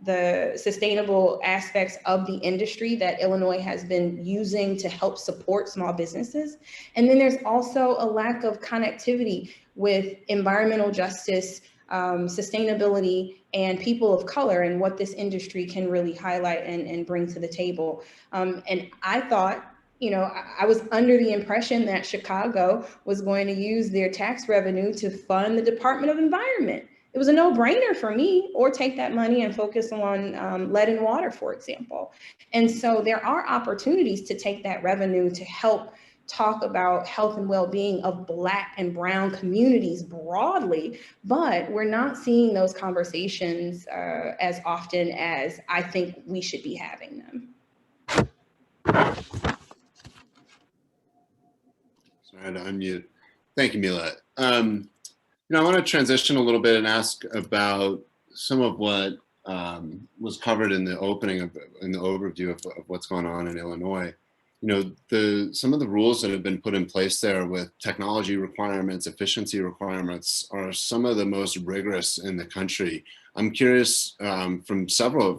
the sustainable aspects of the industry that Illinois has been using to help support small businesses. And then there's also a lack of connectivity with environmental justice, sustainability, and people of color, and what this industry can really highlight and bring to the table. And I thought You know, I was under the impression that Chicago was going to use their tax revenue to fund the Department of Environment. It was a no-brainer for me, or take that money and focus on lead and water, for example. And so there are opportunities to take that revenue to help talk about health and well-being of Black and brown communities broadly, but we're not seeing those conversations as often as I think we should be having them. Sorry to unmute. Thank you, Mila. You know, I want to transition a little bit and ask about some of what was covered in the opening in the overview of what's going on in Illinois. You know, some of the rules that have been put in place there with technology requirements, efficiency requirements, are some of the most rigorous in the country. I'm curious from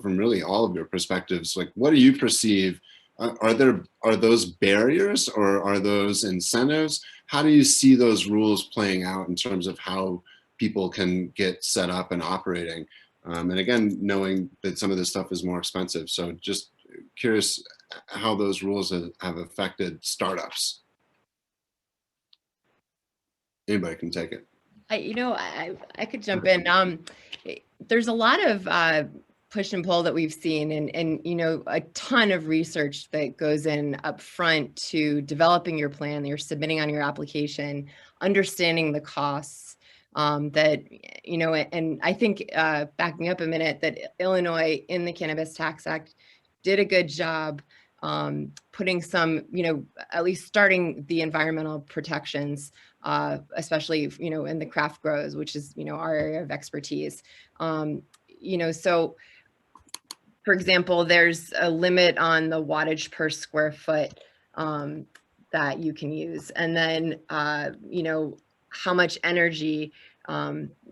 really all of your perspectives, like, what do you perceive? Are those barriers, or are those incentives? How do you see those rules playing out in terms of how people can get set up and operating? And again, knowing that some of this stuff is more expensive. So just curious how those rules have affected startups. Anybody can take it. I could jump in. There's a lot of push and pull that we've seen, and you know, a ton of research that goes in up front to developing your plan that you're submitting on your application, understanding the costs that, you know, and I think backing up a minute, that Illinois in the Cannabis Tax Act did a good job putting some, you know, at least starting the environmental protections, especially, you know, in the craft grows, which is, you know, our area of expertise. You know, so for example, there's a limit on the wattage per square foot that you can use. And then, you know, how much energy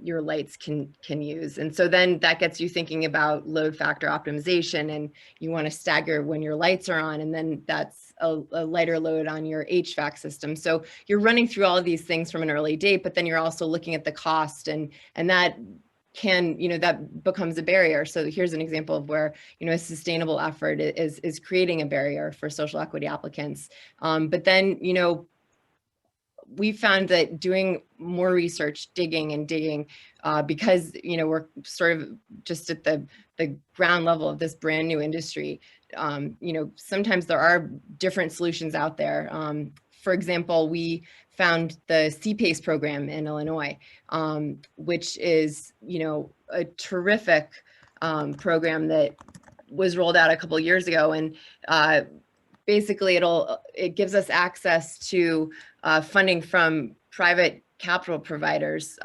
your lights can use. And so then that gets you thinking about load factor optimization, and you want to stagger when your lights are on, and then that's a lighter load on your HVAC system. So you're running through all of these things from an early date, but then you're also looking at the cost, and that can, you know, that becomes a barrier. So here's an example of where, you know, a sustainable effort is creating a barrier for social equity applicants. But then, you know, we found that doing more research, digging, because, you know, we're sort of just at the ground level of this brand new industry, you know, sometimes there are different solutions out there. For example, we found the Cpace program in Illinois, which is, you know, a terrific program that was rolled out a couple of years ago. And basically it gives us access to funding from private capital providers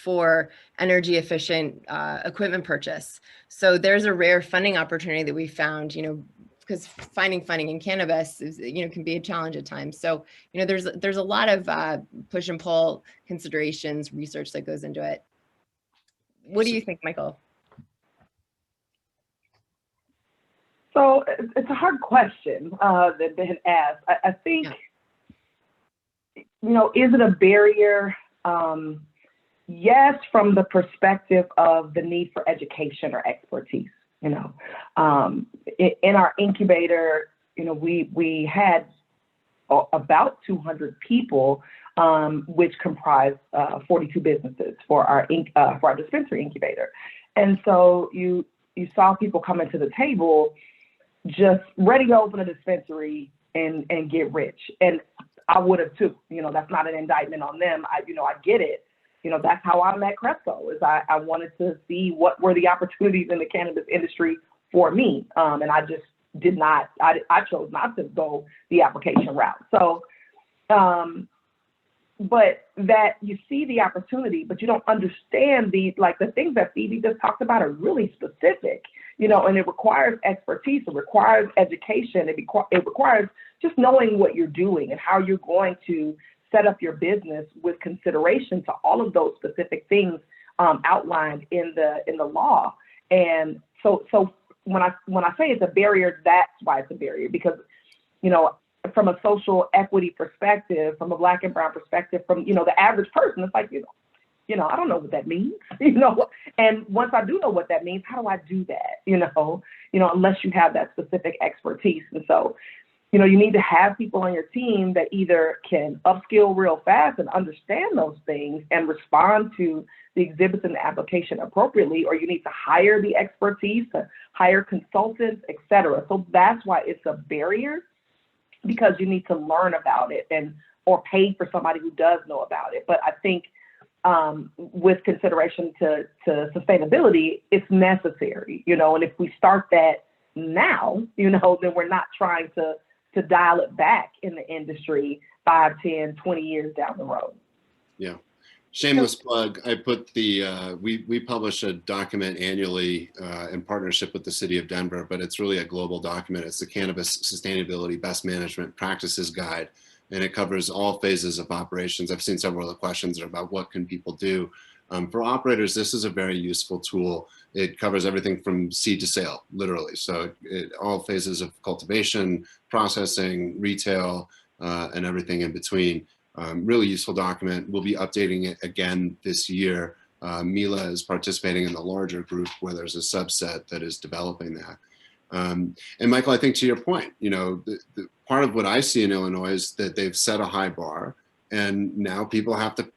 for energy efficient equipment purchase. So there's a rare funding opportunity that we found, you know, because finding funding in cannabis is, you know, can be a challenge at times. So, you know, there's a lot of push and pull considerations, research that goes into it. What do you think, Mykel? So it's a hard question that they had asked. I think, you know, is it a barrier? Yes, from the perspective of the need for education or expertise. You know, in our incubator, you know, we had about 200 people, which comprised 42 businesses for our dispensary incubator. And so you saw people coming to the table just ready to open a dispensary and get rich. And I would have too. You know, that's not an indictment on them. I get it. You know, that's how I met Cresco, is I wanted to see what were the opportunities in the cannabis industry for me. And I just did not, I chose not to go the application route. So, but that you see the opportunity, but you don't understand the things that Phoebe just talked about are really specific, you know, and it requires expertise, it requires education, it requires just knowing what you're doing and how you're going to set up your business with consideration to all of those specific things outlined in the law. And so when I say it's a barrier, that's why it's a barrier, because, you know, from a social equity perspective, from a Black and brown perspective, from, you know, the average person, it's like, you know, I don't know what that means, you know, and once I do know what that means, how do I do that? You know, unless you have that specific expertise. And so you know, you need to have people on your team that either can upskill real fast and understand those things and respond to the exhibits and the application appropriately, or you need to hire the expertise, to hire consultants, et cetera. So that's why it's a barrier, because you need to learn about it or pay for somebody who does know about it. But I think with consideration to sustainability, it's necessary, you know, and if we start that now, you know, then we're not trying to dial it back in the industry 5, 10, 20 years down the road. Yeah. Shameless plug. I put the, we publish a document annually in partnership with the city of Denver, but it's really a global document. It's the Cannabis Sustainability Best Management Practices Guide, and it covers all phases of operations. I've seen several of the questions are about what can people do. For operators, this is a very useful tool. It covers everything from seed to sale, literally. So all phases of cultivation, processing, retail, and everything in between. Really useful document. We'll be updating it again this year. Mila is participating in the larger group where there's a subset that is developing that. And Mykel, I think to your point, you know, the part of what I see in Illinois is that they've set a high bar and now people have to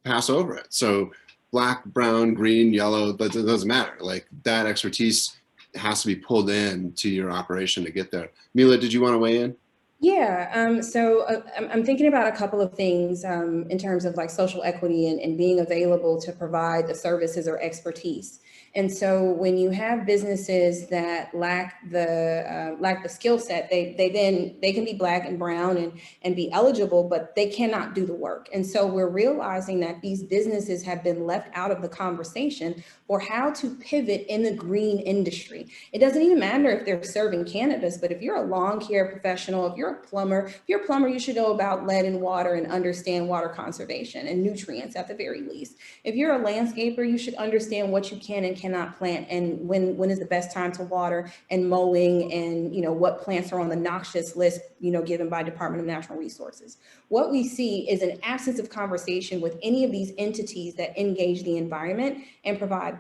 pass over it. So black, brown, green, yellow, but it doesn't matter. Like that expertise has to be pulled in to your operation to get there. Mila, did you want to weigh in? Yeah, so I'm thinking about a couple of things in terms of like social equity and being available to provide the services or expertise. And so when you have businesses that lack the skill set, they can be black and brown and be eligible, but they cannot do the work. And so we're realizing that these businesses have been left out of the conversation for how to pivot in the green industry. It doesn't even matter if they're serving cannabis, but if you're a lawn care professional, if you're a plumber, you should know about lead in water and understand water conservation and nutrients at the very least. If you're a landscaper, you should understand what you can and cannot plant and when is the best time to water and mowing and, you know, what plants are on the noxious list, you know, given by Department of Natural Resources. What we see is an absence of conversation with any of these entities that engage the environment and provide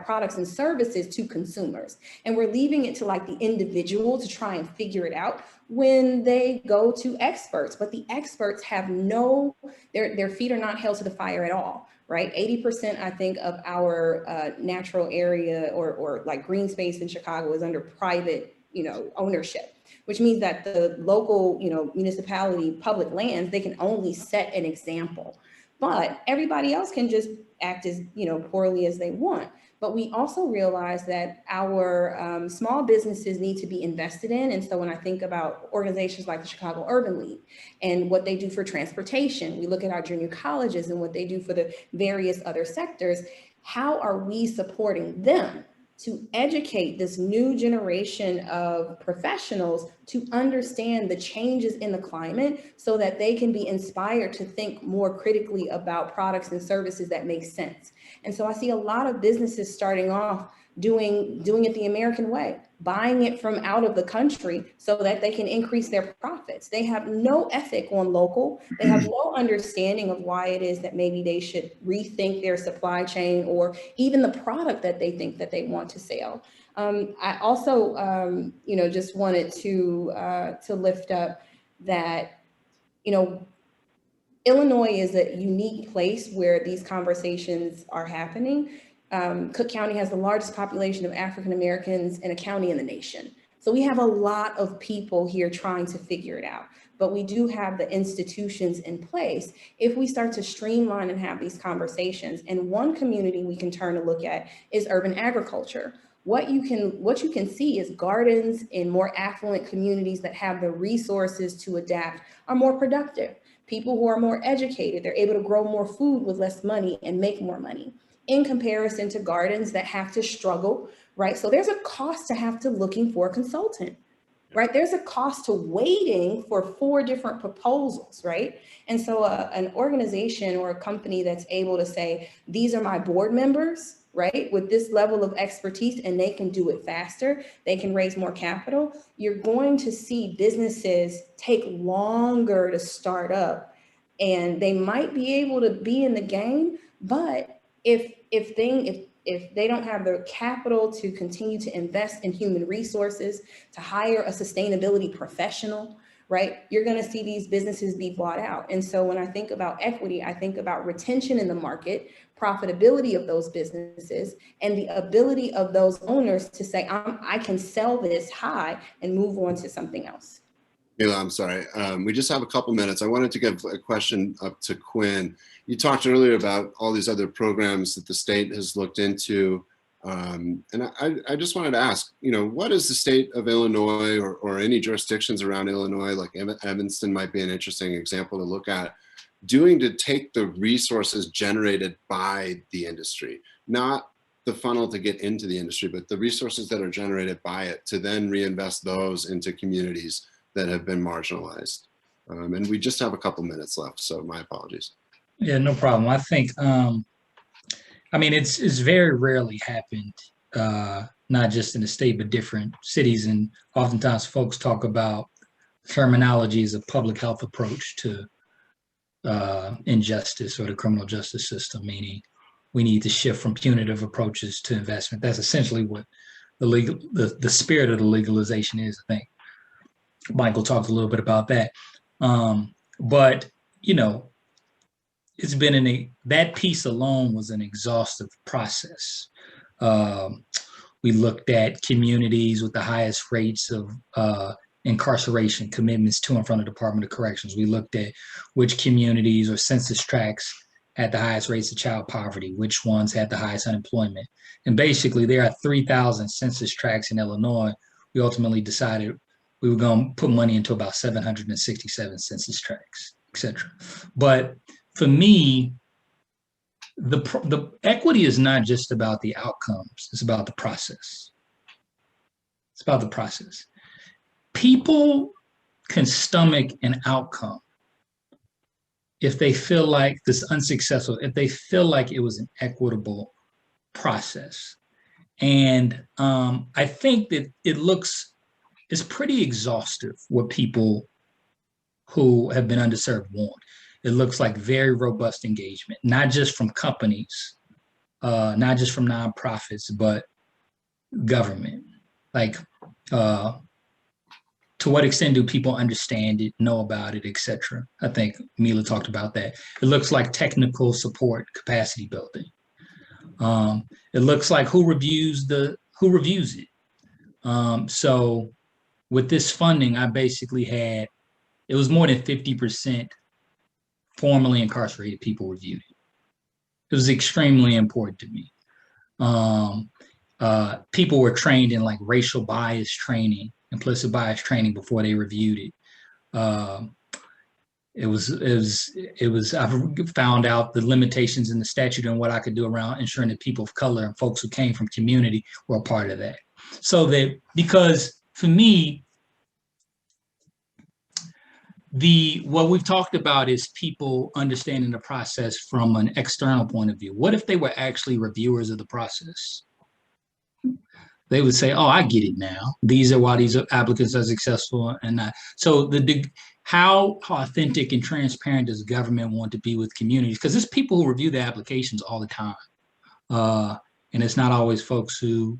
products and services to consumers. And we're leaving it to like the individual to try and figure it out when they go to experts, but the experts have their feet are not held to the fire at all, right? 80%, I think, of our natural area or like green space in Chicago is under private, you know, ownership, which means that the local, you know, municipality public lands, they can only set an example, but everybody else can just act as, you know, poorly as they want. But we also realize that our small businesses need to be invested in. And so when I think about organizations like the Chicago Urban League and what they do for transportation, we look at our junior colleges and what they do for the various other sectors, how are we supporting them to educate this new generation of professionals to understand the changes in the climate so that they can be inspired to think more critically about products and services that make sense. And so I see a lot of businesses starting off doing it the American way, buying it from out of the country so that they can increase their profits. They have no ethic on local. They have no understanding of why it is that maybe they should rethink their supply chain or even the product that they think that they want to sell. I also, you know, just wanted to lift up that, you know, Illinois is a unique place where these conversations are happening. Cook County has the largest population of African Americans in a county in the nation. So we have a lot of people here trying to figure it out, but we do have the institutions in place. If we start to streamline and have these conversations, and one community we can turn to look at is urban agriculture. What you can see is gardens in more affluent communities that have the resources to adapt are more productive. People who are more educated, they're able to grow more food with less money and make more money, in comparison to gardens that have to struggle, right? So there's a cost to have to looking for a consultant, right? There's a cost to waiting for 4 different proposals, right? And so an organization or a company that's able to say, these are my board members, right? With this level of expertise, and they can do it faster, they can raise more capital. You're going to see businesses take longer to start up, and they might be able to be in the game, but if they don't have the capital to continue to invest in human resources, to hire a sustainability professional, right, you're going to see these businesses be bought out. And so when I think about equity, I think about retention in the market, profitability of those businesses, and the ability of those owners to say, I can sell this high and move on to something else. Mila, I'm sorry. We just have a couple minutes. I wanted to give a question up to Quinn. You talked earlier about all these other programs that the state has looked into. And I just wanted to ask, what is the state of Illinois or any jurisdictions around Illinois, like Evanston might be an interesting example to look at, doing to take the resources generated by the industry, not the funnel to get into the industry, but the resources that are generated by it to then reinvest those into communities that have been marginalized. And we just have a couple minutes left, so my apologies. Yeah, no problem. I think, it's very rarely happened, not just in the state, but different cities. And oftentimes folks talk about terminology as a public health approach to injustice or the criminal justice system, meaning we need to shift from punitive approaches to investment. That's essentially what the spirit of the legalization is, I think. Mykel talked a little bit about that. But, it's been that piece alone was an exhaustive process. We looked at communities with the highest rates of incarceration commitments to and from the Department of Corrections. We looked at which communities or census tracts had the highest rates of child poverty, which ones had the highest unemployment. And basically there are 3,000 census tracts in Illinois. We ultimately decided we were going to put money into about 767 census tracts, et cetera. But for me, the equity is not just about the outcomes. It's about the process. It's about the process. People can stomach an outcome if they feel like this unsuccessful, if they feel like it was an equitable process. And I think that it's pretty exhaustive what people who have been underserved want. It looks like very robust engagement, not just from companies, not just from nonprofits, but government. Like, to what extent do people understand it, know about it, et cetera? I think Mila talked about that. It looks like technical support, capacity building. It looks like who reviews it. So with this funding, I basically had, it was more than 50% formerly incarcerated people reviewed it. It was extremely important to me. People were trained in like racial bias training, implicit bias training before they reviewed it. I found out the limitations in the statute and what I could do around ensuring that people of color and folks who came from community were a part of that. So that, because for me, what we've talked about is people understanding the process from an external point of view. What if they were actually reviewers of the process? They would say, oh, I get it now. These are why these applicants are successful and not. So how authentic and transparent does government want to be with communities? Because there's people who review the applications all the time. And it's not always folks who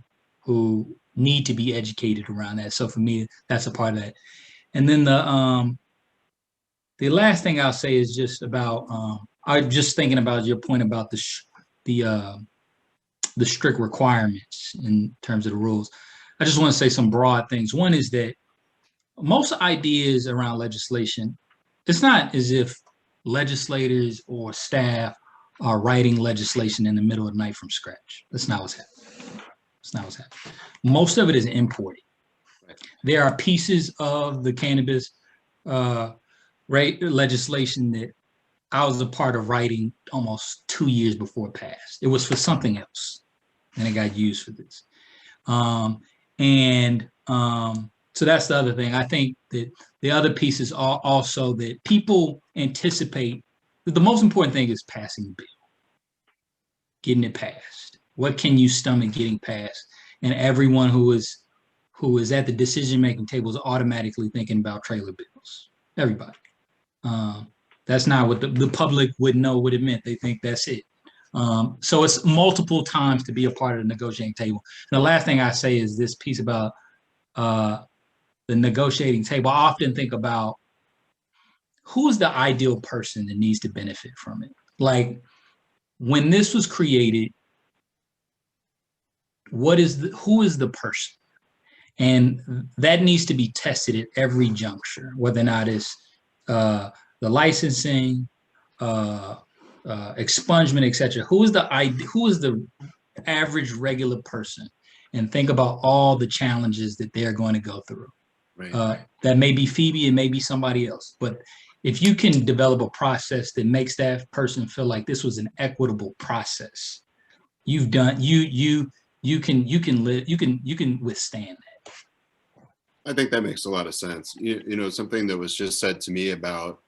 need to be educated around that. So for me, that's a part of that. And then the last thing I'll say is just about, I'm just thinking about your point about the strict requirements in terms of the rules. I just want to say some broad things. One is that most ideas around legislation, it's not as if legislators or staff are writing legislation in the middle of the night from scratch. That's not what's happening. That's not what's happening. Most of it is imported. There are pieces of the cannabis legislation that I was a part of writing almost 2 years before it passed. It was for something else, and it got used for this. So that's the other thing. I think that the other pieces are also that people anticipate that the most important thing is passing the bill, getting it passed. What can you stomach getting passed? And everyone who is at the decision-making table is automatically thinking about trailer bills. Everybody. That's not what the public would know what it meant. They think that's it. So it's multiple times to be a part of the negotiating table. And the last thing I say is this piece about the negotiating table. I often think about who's the ideal person that needs to benefit from it. Like when this was created, who is the person? And that needs to be tested at every juncture, whether or not it's the licensing, expungement, et cetera. Who is the average regular person? And think about all the challenges that they're going to go through. Right. That may be Phoebe, it may be somebody else. But if you can develop a process that makes that person feel like this was an equitable process, you can withstand that. I think that makes a lot of sense. You know, something that was just said to me about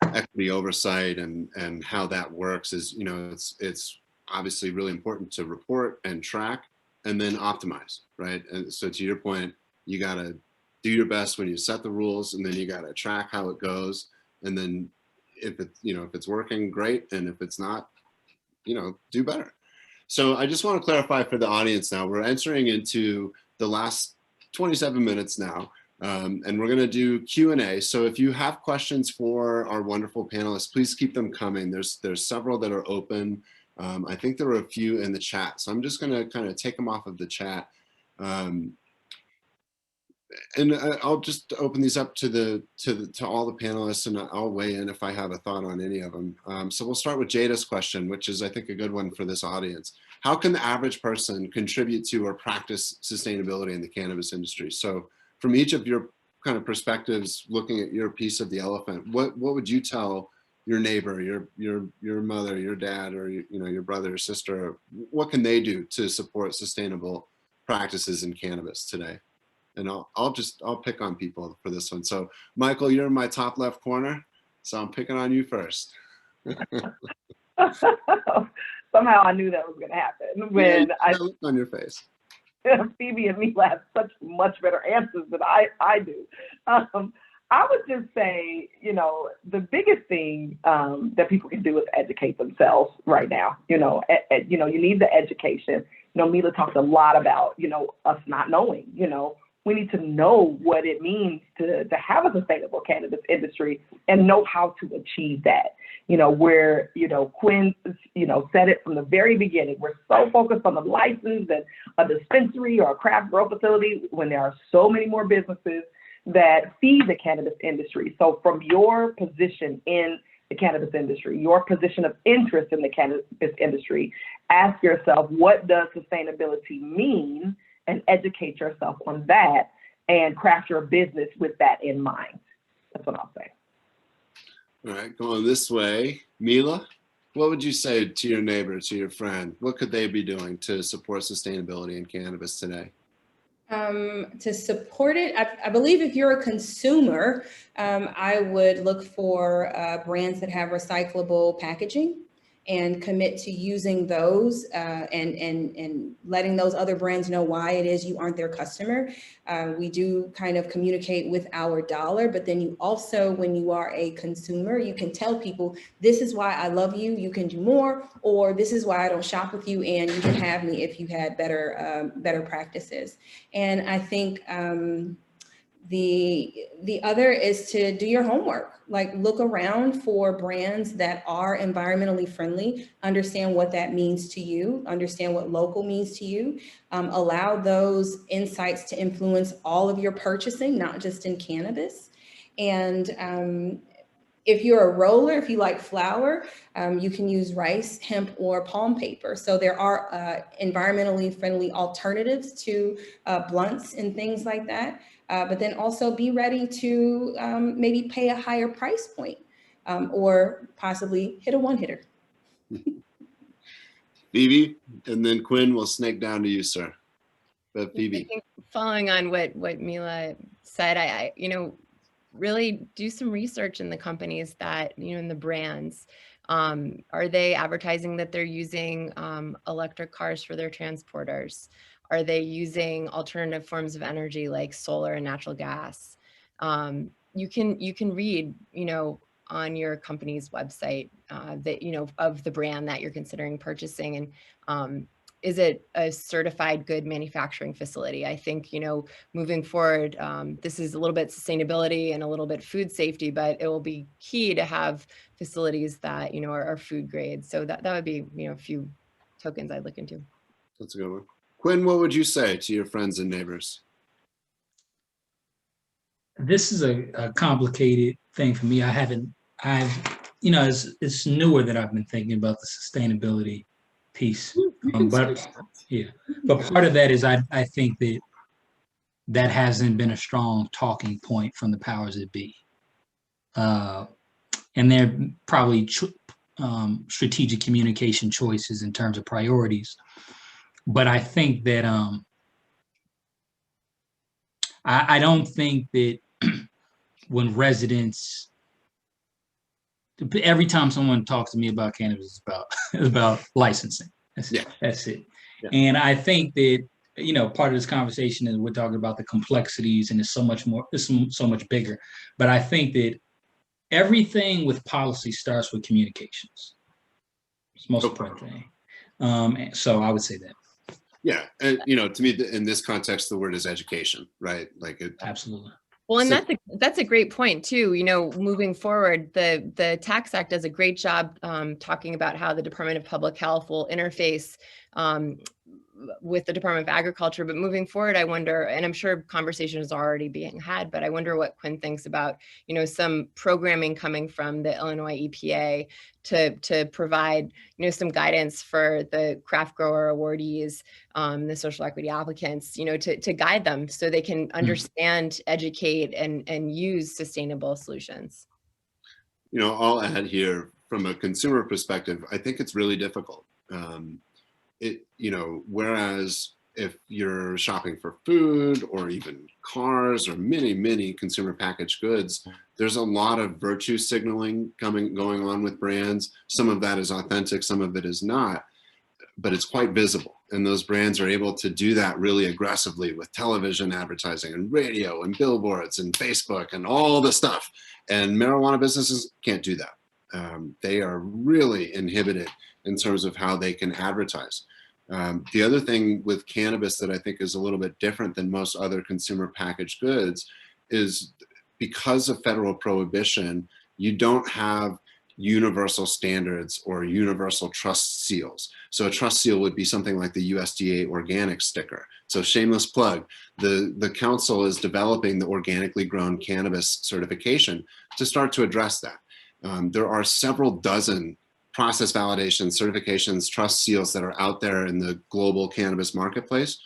equity oversight and how that works is, you know, it's obviously really important to report and track and then optimize, right? And so to your point, you got to do your best when you set the rules, and then you got to track how it goes. And then if it's working, great. And if it's not, you know, do better. So I just want to clarify for the audience now, we're entering into the last 27 minutes now, and we're going to do Q&A. So if you have questions for our wonderful panelists, please keep them coming. There's several that are open. I think there are a few in the chat. So I'm just going to kind of take them off of the chat. And I'll just open these up to all the panelists, and I'll weigh in if I have a thought on any of them. So we'll start with Jada's question, which is, I think, a good one for this audience. How can the average person contribute to or practice sustainability in the cannabis industry? So from each of your kind of perspectives, looking at your piece of the elephant, what would you tell your neighbor, your mother, your dad, or your brother or sister? What can they do to support sustainable practices in cannabis today? And I'll pick on people for this one. So Mykel, you're in my top left corner, so I'm picking on you first. Somehow I knew that was going to happen when I looked on your face. Phoebe and Mila have such much better answers than I do. I would just say, the biggest thing that people can do is educate themselves right now. You need the education. Mila talked a lot about, us not knowing, we need to know what it means to have a sustainable cannabis industry and know how to achieve that. Where, Quinn, said it from the very beginning. We're so focused on the license and a dispensary or a craft grow facility when there are so many more businesses that feed the cannabis industry. So from your position in the cannabis industry, your position of interest in the cannabis industry, ask yourself, what does sustainability mean? And educate yourself on that and craft your business with that in mind. That's what I'll say. All right, going this way. Mila, what would you say to your neighbor, to your friend? What could they be doing to support sustainability in cannabis today? To support it, I believe if you're a consumer, I would look for brands that have recyclable packaging and commit to using those and letting those other brands know why it is you aren't their customer. We do kind of communicate with our dollar, but then you also, when you are a consumer, you can tell people, this is why I love you, you can do more, or this is why I don't shop with you and you can have me if you had better practices. And I think the other is to do your homework, like look around for brands that are environmentally friendly, understand what that means to you, understand what local means to you, allow those insights to influence all of your purchasing, not just in cannabis. And if you're a roller, if you like flower, you can use rice, hemp, or palm paper. So there are environmentally friendly alternatives to blunts and things like that. But then also be ready to maybe pay a higher price point or possibly hit a one-hitter. Phoebe, and then Quinn will snake down to you, sir. But Phoebe. I think following on what Mila said, I really do some research in the companies that, in the brands. Are they advertising that they're using electric cars for their transporters? Are they using alternative forms of energy like solar and natural gas? You can read, on your company's website that, you know, of the brand that you're considering purchasing? And is it a certified good manufacturing facility? I think, you know, moving forward, this is a little bit sustainability and a little bit food safety, but it will be key to have facilities that, you know, are food grade. So that would be, you know, a few tokens I'd look into. That's a good one. Quinn, what would you say to your friends and neighbors? This is a complicated thing for me. You know, it's newer that I've been thinking about the sustainability piece. But part of that is I think that hasn't been a strong talking point from the powers that be. And they're probably strategic communication choices in terms of priorities. But I think that I don't think that when residents, every time someone talks to me about cannabis, it's about licensing. That's it. Yeah. And I think that, you know, part of this conversation is we're talking about the complexities, and it's so much more, it's so much bigger. But I think that everything with policy starts with communications. It's the most important thing. So I would say that. Yeah, and you know, to me, in this context, the word is education, right? Like absolutely. Well, and that's a great point too. You know, moving forward, the Tax Act does a great job talking about how the Department of Public Health will interface with the Department of Agriculture. But moving forward, I wonder, and I'm sure conversations are already being had, but I wonder what Quinn thinks about, you know, some programming coming from the Illinois EPA to provide, you know, some guidance for the craft grower awardees, the social equity applicants, you know, to guide them so they can understand, educate, and use sustainable solutions. You know, I'll add here from a consumer perspective, I think it's really difficult. You know, whereas if you're shopping for food or even cars or many consumer packaged goods, there's a lot of virtue signaling going on with brands. Some of that is authentic, some of it is not, but it's quite visible. And those brands are able to do that really aggressively with television advertising and radio and billboards and Facebook and all the stuff. And marijuana businesses can't do that. They are really inhibited in terms of how they can advertise. The other thing with cannabis that I think is a little bit different than most other consumer packaged goods is because of federal prohibition, you don't have universal standards or universal trust seals. So a trust seal would be something like the USDA organic sticker. So shameless plug, the council is developing the organically grown cannabis certification to start to address that. There are several dozen process validations, certifications, trust seals that are out there in the global cannabis marketplace.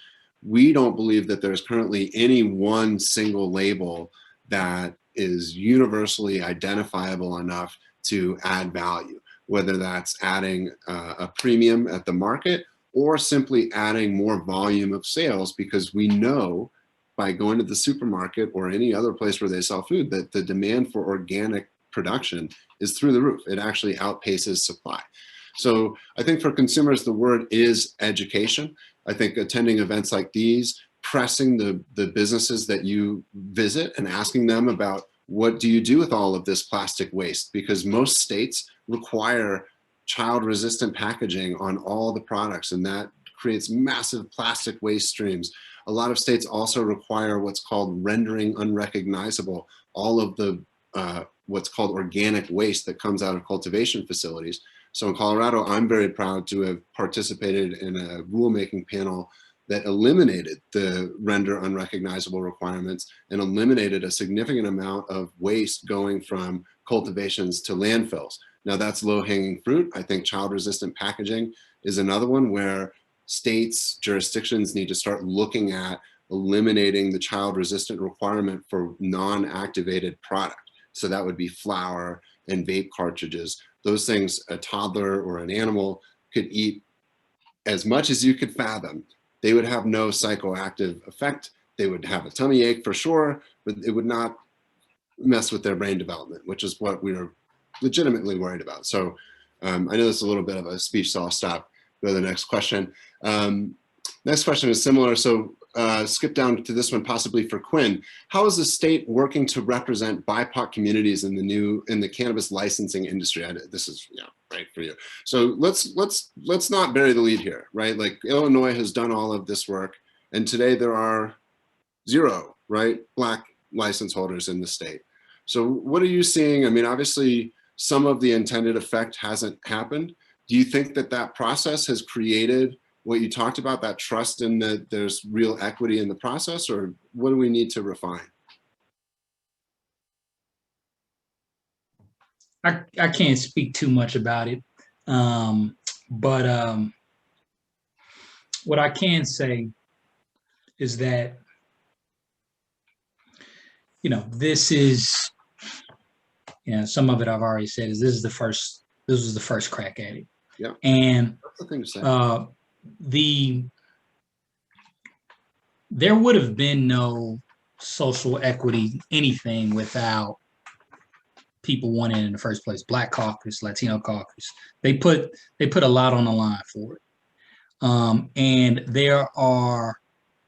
We don't believe that there's currently any one single label that is universally identifiable enough to add value, whether that's adding a premium at the market or simply adding more volume of sales, because we know by going to the supermarket or any other place where they sell food that the demand for organic production is through the roof. It actually outpaces supply. So I think for consumers, the word is education. I think attending events like these, pressing the businesses that you visit and asking them about what do you do with all of this plastic waste? Because most states require child-resistant packaging on all the products, and that creates massive plastic waste streams. A lot of states also require what's called rendering unrecognizable all of the what's called organic waste that comes out of cultivation facilities. So in Colorado, I'm very proud to have participated in a rulemaking panel that eliminated the render unrecognizable requirements and eliminated a significant amount of waste going from cultivations to landfills. Now that's low-hanging fruit. I think child-resistant packaging is another one where states, jurisdictions need to start looking at eliminating the child-resistant requirement for non-activated product. So that would be flour and vape cartridges. Those things a toddler or an animal could eat as much as you could fathom. They would have no psychoactive effect. They would have a tummy ache for sure, but it would not mess with their brain development, which is what we are legitimately worried about. So I know this is a little bit of a speech, so I'll stop. Go to the next question. Next question is similar. So skip down to this one, possibly for Quinn. How is the state working to represent BIPOC communities in the cannabis licensing industry? This is right for you. So let's not bury the lead here, right? Like Illinois has done all of this work, and today there are 0, right, Black license holders in the state. So what are you seeing? I mean, obviously some of the intended effect hasn't happened. Do you think that process has created what you talked about, that trust in that there's real equity in the process, or what do we need to refine? I can't speak too much about it, but what I can say is that, this is, some of it I've already said, is this was the first crack at it. Yeah. And that's the thing to say. There would have been no social equity, anything, without people wanting in the first place. Black caucus, Latino caucus, they put a lot on the line for it. And there are,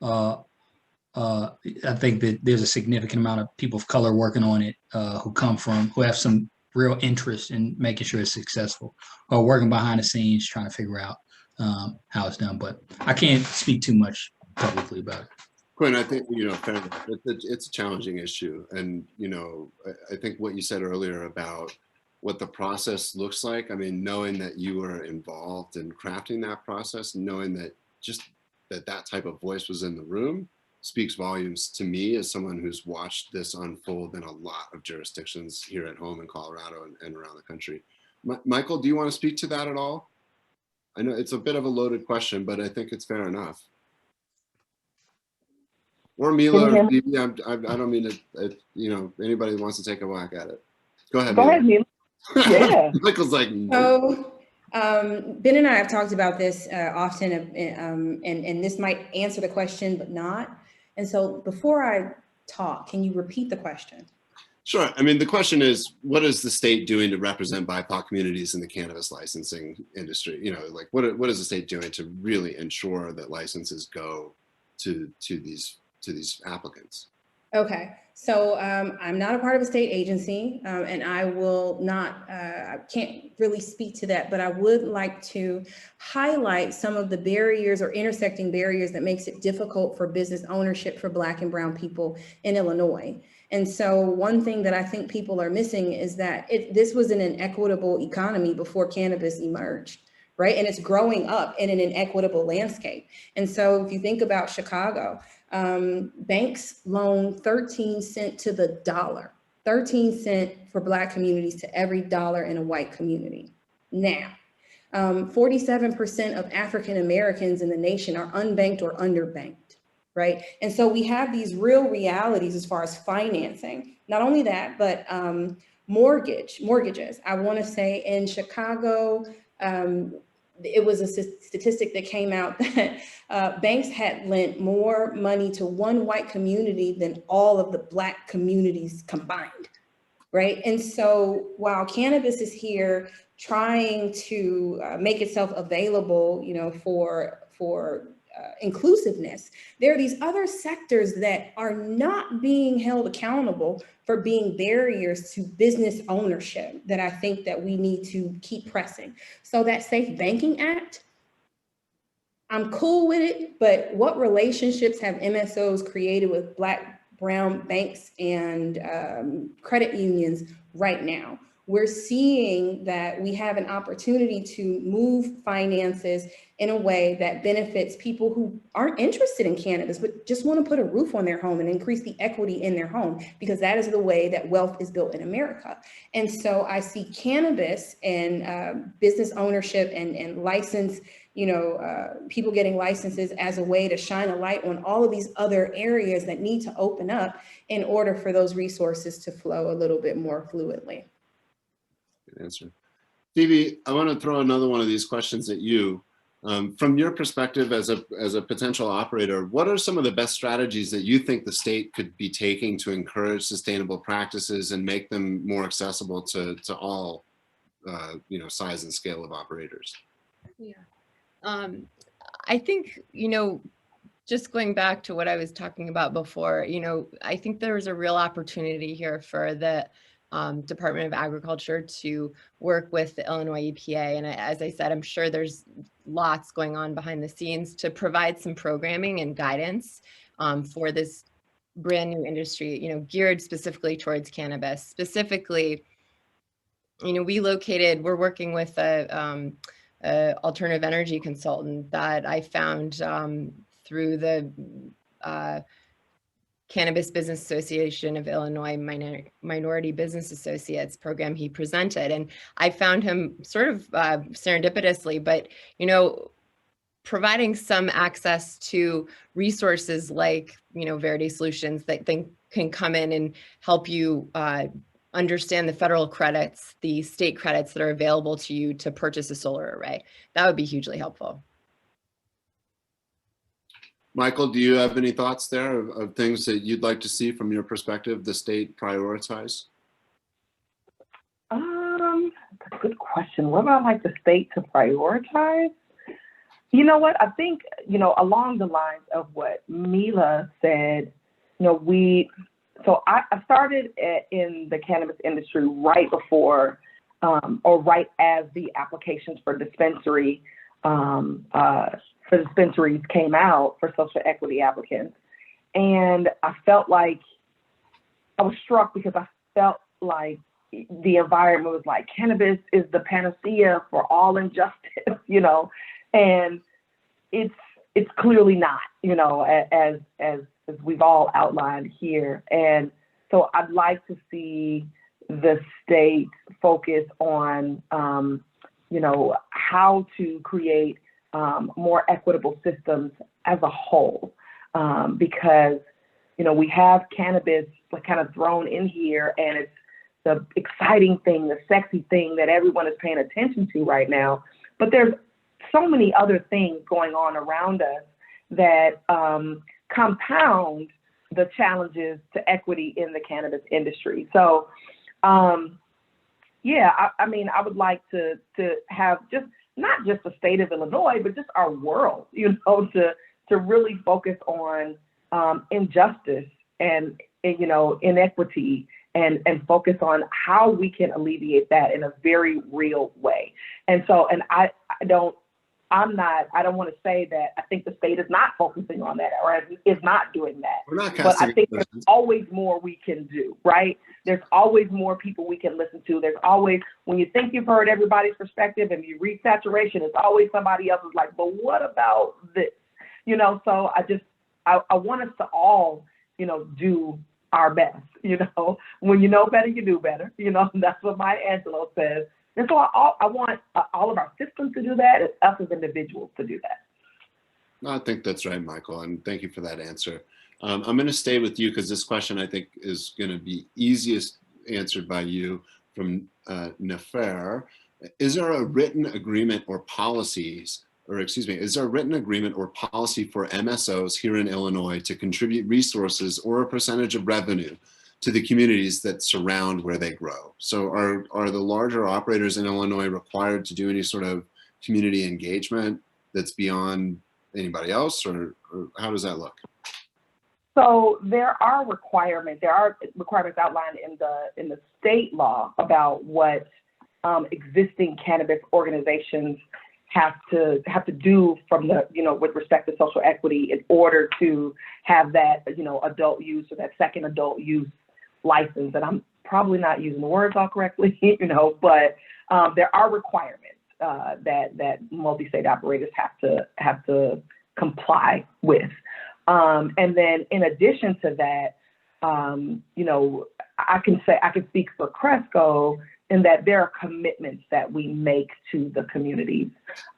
I think that there's a significant amount of people of color working on it, who have some real interest in making sure it's successful, or working behind the scenes trying to figure out how it's done. But I can't speak too much publicly about it. Quinn, I think, fair enough. It's a challenging issue. And, I think what you said earlier about what the process looks like, I mean, knowing that you were involved in crafting that process, knowing that just that type of voice was in the room speaks volumes to me as someone who's watched this unfold in a lot of jurisdictions here at home in Colorado and around the country. Mykel, do you want to speak to that at all? I know it's a bit of a loaded question, but I think it's fair enough. Or Mila, or Phoebe, I don't mean to, anybody who wants to take a whack at it. Go ahead, Mila. Yeah. Michael's like, no. So Ben and I have talked about this often, and this might answer the question, but not. And so before I talk, can you repeat the question? Sure. I mean, the question is, what is the state doing to represent BIPOC communities in the cannabis licensing industry? Like what is the state doing to really ensure that licenses go to these applicants? Okay, so I'm not a part of a state agency, and I will not, I can't really speak to that, but I would like to highlight some of the barriers or intersecting barriers that makes it difficult for business ownership for Black and brown people in Illinois. And so one thing that I think people are missing is that this was an inequitable economy before cannabis emerged, right? And it's growing up in an inequitable landscape. And so if you think about Chicago, banks loan 13 cents to the dollar, 13 cents for Black communities to every dollar in a white community. Now, 47% of African Americans in the nation are unbanked or underbanked, right? And so we have these real realities as far as financing. Not only that, but mortgages. I want to say in Chicago, it was a statistic that came out that banks had lent more money to one white community than all of the Black communities combined, right? And so while cannabis is here trying to make itself available, for inclusiveness, there are these other sectors that are not being held accountable for being barriers to business ownership that I think that we need to keep pressing. So that Safe Banking Act, I'm cool with it, but what relationships have MSOs created with Black, brown banks and credit unions right now? We're seeing that we have an opportunity to move finances in a way that benefits people who aren't interested in cannabis, but just want to put a roof on their home and increase the equity in their home, because that is the way that wealth is built in America. And so I see cannabis and business ownership and license, people getting licenses as a way to shine a light on all of these other areas that need to open up in order for those resources to flow a little bit more fluidly. Good answer. Phoebe, I want to throw another one of these questions at you. From your perspective as a potential operator, what are some of the best strategies that you think the state could be taking to encourage sustainable practices and make them more accessible to all, size and scale of operators? Yeah, I think, just going back to what I was talking about before, you know, I think there was a real opportunity here for the Department of Agriculture to work with the Illinois EPA. And as I said, I'm sure there's lots going on behind the scenes to provide some programming and guidance for this brand new industry, you know, geared specifically towards cannabis. Specifically, you know, we're working with a alternative energy consultant that I found through the Cannabis Business Association of Illinois Minority Business Associates program he presented. And I found him sort of serendipitously, but, you know, providing some access to resources like, you know, Verity Solutions that can come in and help you understand the federal credits, the state credits that are available to you to purchase a solar array. That would be hugely helpful. Mykel, do you have any thoughts there of things that you'd like to see from your perspective the state prioritize? That's a good question. What would I like the state to prioritize? You know what? I think, you know, along the lines of what Mila said, you know, so I started in the cannabis industry right before or right as the applications for dispensaries came out for social equity applicants. And I felt like I was struck because I felt like the environment was like, cannabis is the panacea for all injustice, you know, and it's clearly not, you know, as we've all outlined here. And so I'd like to see the state focus on, you know, how to create more equitable systems as a whole, because, you know, we have cannabis like kind of thrown in here, and it's the exciting thing, the sexy thing that everyone is paying attention to right now. But there's so many other things going on around us that compound the challenges to equity in the cannabis industry. So, yeah, I mean, I would like to have just not just the state of Illinois, but just our world, you know, to really focus on injustice and, you know, inequity, and focus on how we can alleviate that in a very real way. And so, and I don't want to say that I think the state is not focusing on that or is not doing that. We're not but I think there's always more we can do, right? There's always more people we can listen to. There's always, when you think you've heard everybody's perspective and you reach saturation, it's always somebody else is like, but what about this? You know, so I want us to all, you know, do our best. You know, when you know better, you do better. You know, and that's what Maya Angelou says. And so I want all of our systems to do that, and us as individuals to do that. I think that's right, Mykel, and thank you for that answer. I'm going to stay with you because this question I think is going to be easiest answered by you from Nefer. Is there a written agreement or policies, or excuse me, is there a written agreement or policy for MSOs here in Illinois to contribute resources or a percentage of revenue to the communities that surround where they grow? So are the larger operators in Illinois required to do any sort of community engagement that's beyond anybody else, or how does that look? So there are requirements. There are requirements outlined in the state law about what existing cannabis organizations have to do from the, you know, with respect to social equity in order to have that, you know, adult use or that second adult use license. And I'm probably not using the words all correctly, you know, but there are requirements that multi-state operators have to comply with. And then in addition to that, you know, I can speak for Cresco in that there are commitments that we make to the communities,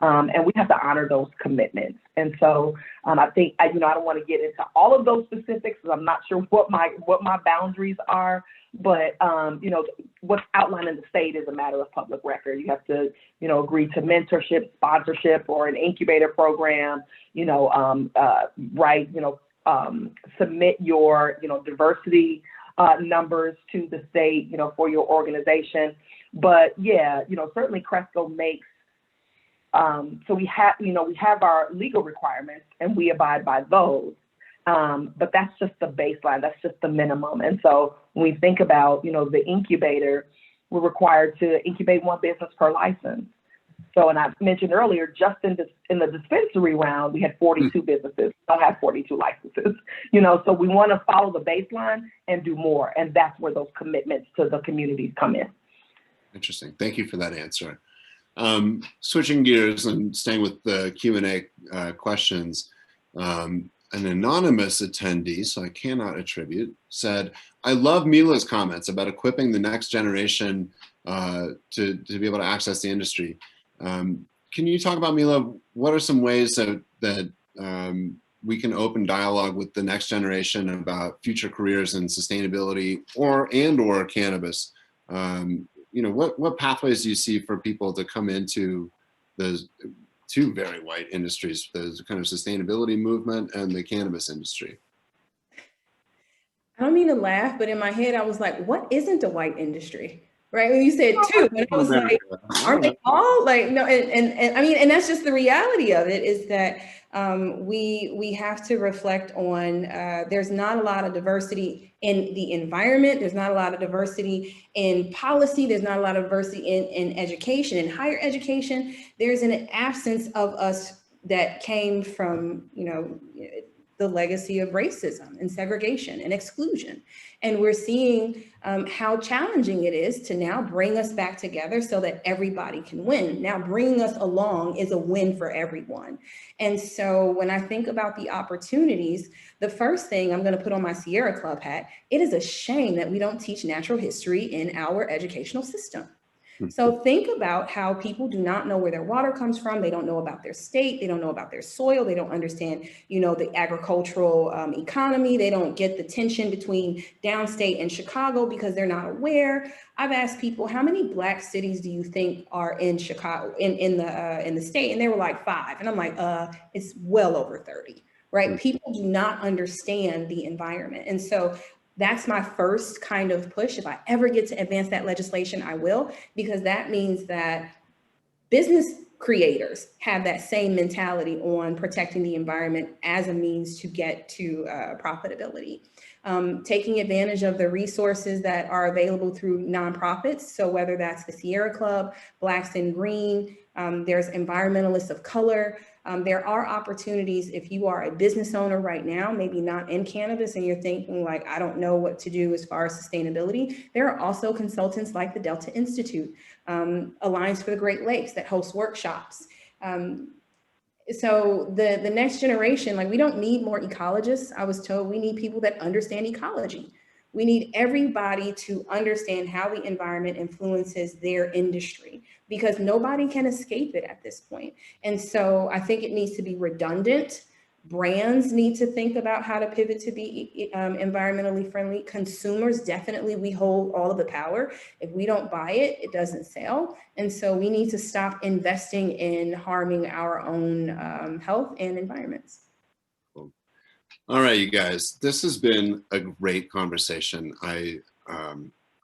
and we have to honor those commitments. And so I think, you know, I don't want to get into all of those specifics because I'm not sure what my boundaries are, but you know, what's outlined in the state is a matter of public record. You have to, you know, agree to mentorship, sponsorship, or an incubator program, you know, right, you know, submit your, you know, diversity numbers to the state, you know, for your organization. But yeah, you know, certainly Cresco makes So we have our legal requirements and we abide by those. But that's just the baseline, that's just the minimum. And so when we think about, the incubator, we're required to incubate one business per license. So, and I mentioned earlier, just in the dispensary round, we had 42 businesses. We don't have 42 licenses, so we want to follow the baseline and do more. And that's where those commitments to the communities come in. Interesting. Thank you for that answer. Switching gears and staying with the Q&A questions, an anonymous attendee, so I cannot attribute, said, I love Mila's comments about equipping the next generation to be able to access the industry. Can you talk about, Mila, what are some ways that we can open dialogue with the next generation about future careers in sustainability or cannabis? What pathways do you see for people to come into those two very white industries, the kind of sustainability movement and the cannabis industry? I don't mean to laugh, but in my head, I was like, what isn't a white industry? Right? When you said two, and I was like, aren't they all? Like, no, and I mean, and that's just the reality of it, is that we have to reflect on, there's not a lot of diversity in the environment. There's not a lot of diversity in policy. There's not a lot of diversity in education, in higher education. There's an absence of us that came from, the legacy of racism and segregation and exclusion. And we're seeing how challenging it is to now bring us back together so that everybody can win. Now, bringing us along is a win for everyone. And so when I think about the opportunities, the first thing I'm going to put on my Sierra Club hat, it is a shame that we don't teach natural history in our educational system. So think about how people do not know where their water comes from. They don't know about their state. They don't know about their soil. They don't understand, the agricultural economy. They don't get the tension between downstate and Chicago because they're not aware. I've asked people, how many Black cities do you think are in Chicago, in the state? And they were like 5. And I'm like, it's well over 30, right? People do not understand the environment. And so that's my first kind of push. If I ever get to advance that legislation, I will, because that means that business creators have that same mentality on protecting the environment as a means to get to profitability. Taking advantage of the resources that are available through nonprofits. So whether that's the Sierra Club, Blacks in Green, there's environmentalists of color. There are opportunities if you are a business owner right now, maybe not in cannabis, and you're thinking like, I don't know what to do as far as sustainability. There are also consultants like the Delta Institute, Alliance for the Great Lakes that hosts workshops. So the next generation, like, we don't need more ecologists. I was told we need people that understand ecology. We need everybody to understand how the environment influences their industry, because nobody can escape it at this point. And so I think it needs to be redundant. Brands need to think about how to pivot to be environmentally friendly. Consumers, definitely, we hold all of the power. If we don't buy it, it doesn't sell. And so we need to stop investing in harming our own health and environments. All right, you guys, this has been a great conversation. I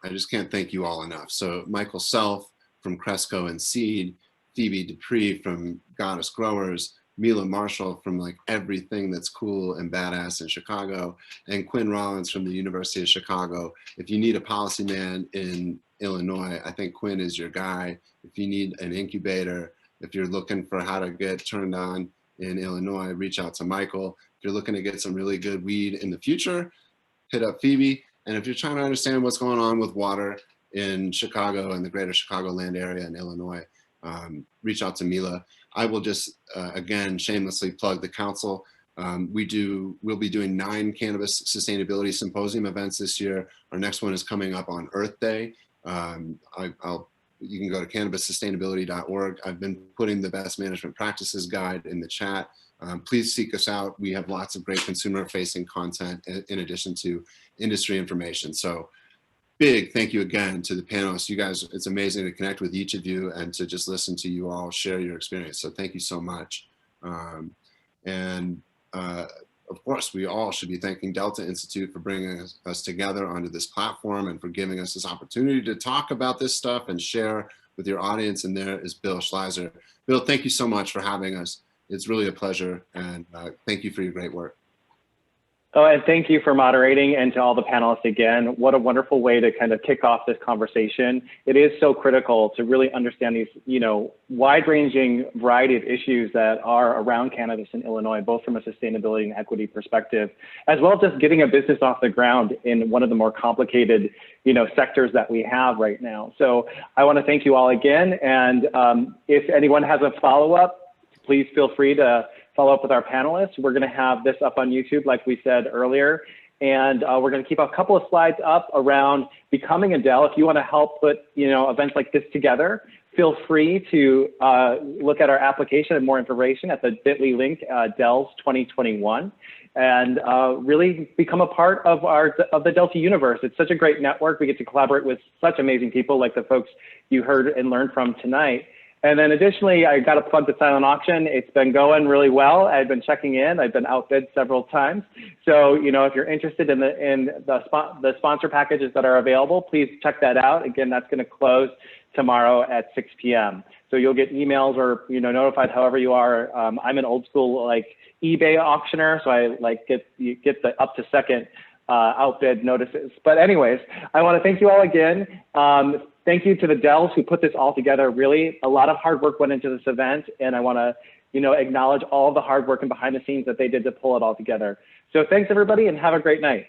just can't thank you all enough. So Mykel Selph from Cresco and Seed, Phoebe DePree from Goddess Growers, Mila Marshall from like everything that's cool and badass in Chicago, and Quinn Rallins from the University of Chicago. If you need a policy man in Illinois, I think Quinn is your guy. If you need an incubator, if you're looking for how to get turned on in Illinois, reach out to Mykel. If you're looking to get some really good weed in the future, hit up Phoebe. And if you're trying to understand what's going on with water in Chicago and the greater Chicagoland area in Illinois, reach out to Mila. I will just, again, shamelessly plug the council. We'll be doing 9 cannabis sustainability symposium events this year. Our next one is coming up on Earth Day. You can go to cannabissustainability.org. I've been putting the best management practices guide in the chat. Please seek us out. We have lots of great consumer-facing content in addition to industry information. So big thank you again to the panelists. You guys, it's amazing to connect with each of you and to just listen to you all share your experience. So thank you so much. Of course, we all should be thanking Delta Institute for bringing us together onto this platform and for giving us this opportunity to talk about this stuff and share with your audience, and there is Bill Schleiser. Bill, thank you so much for having us. It's really a pleasure, and thank you for your great work. Oh, and thank you for moderating, and to all the panelists again. What a wonderful way to kind of kick off this conversation. It is so critical to really understand these, wide-ranging variety of issues that are around cannabis in Illinois, both from a sustainability and equity perspective, as well as just getting a business off the ground in one of the more complicated, sectors that we have right now. So I want to thank you all again, and if anyone has a follow-up, please feel free to follow up with our panelists. We're going to have this up on YouTube, like we said earlier, and we're going to keep a couple of slides up around becoming a DEL. If you want to help put events like this together, feel free to look at our application and more information at the bit.ly link, DELS 2021, and really become a part of the Delta universe. It's such a great network. We get to collaborate with such amazing people like the folks you heard and learned from tonight. And then additionally, I got to plug the silent auction. It's been going really well. I've been checking in. I've been outbid several times. So, if you're interested in the sponsor packages that are available, please check that out. Again, that's going to close tomorrow at 6 p.m. So you'll get emails or notified however you are. I'm an old school eBay auctioneer, so I get the up to second outbid notices. But anyways, I want to thank you all again. Thank you to the DELs who put this all together. Really, a lot of hard work went into this event, and I want to, acknowledge all the hard work and behind the scenes that they did to pull it all together. So thanks, everybody, and have a great night.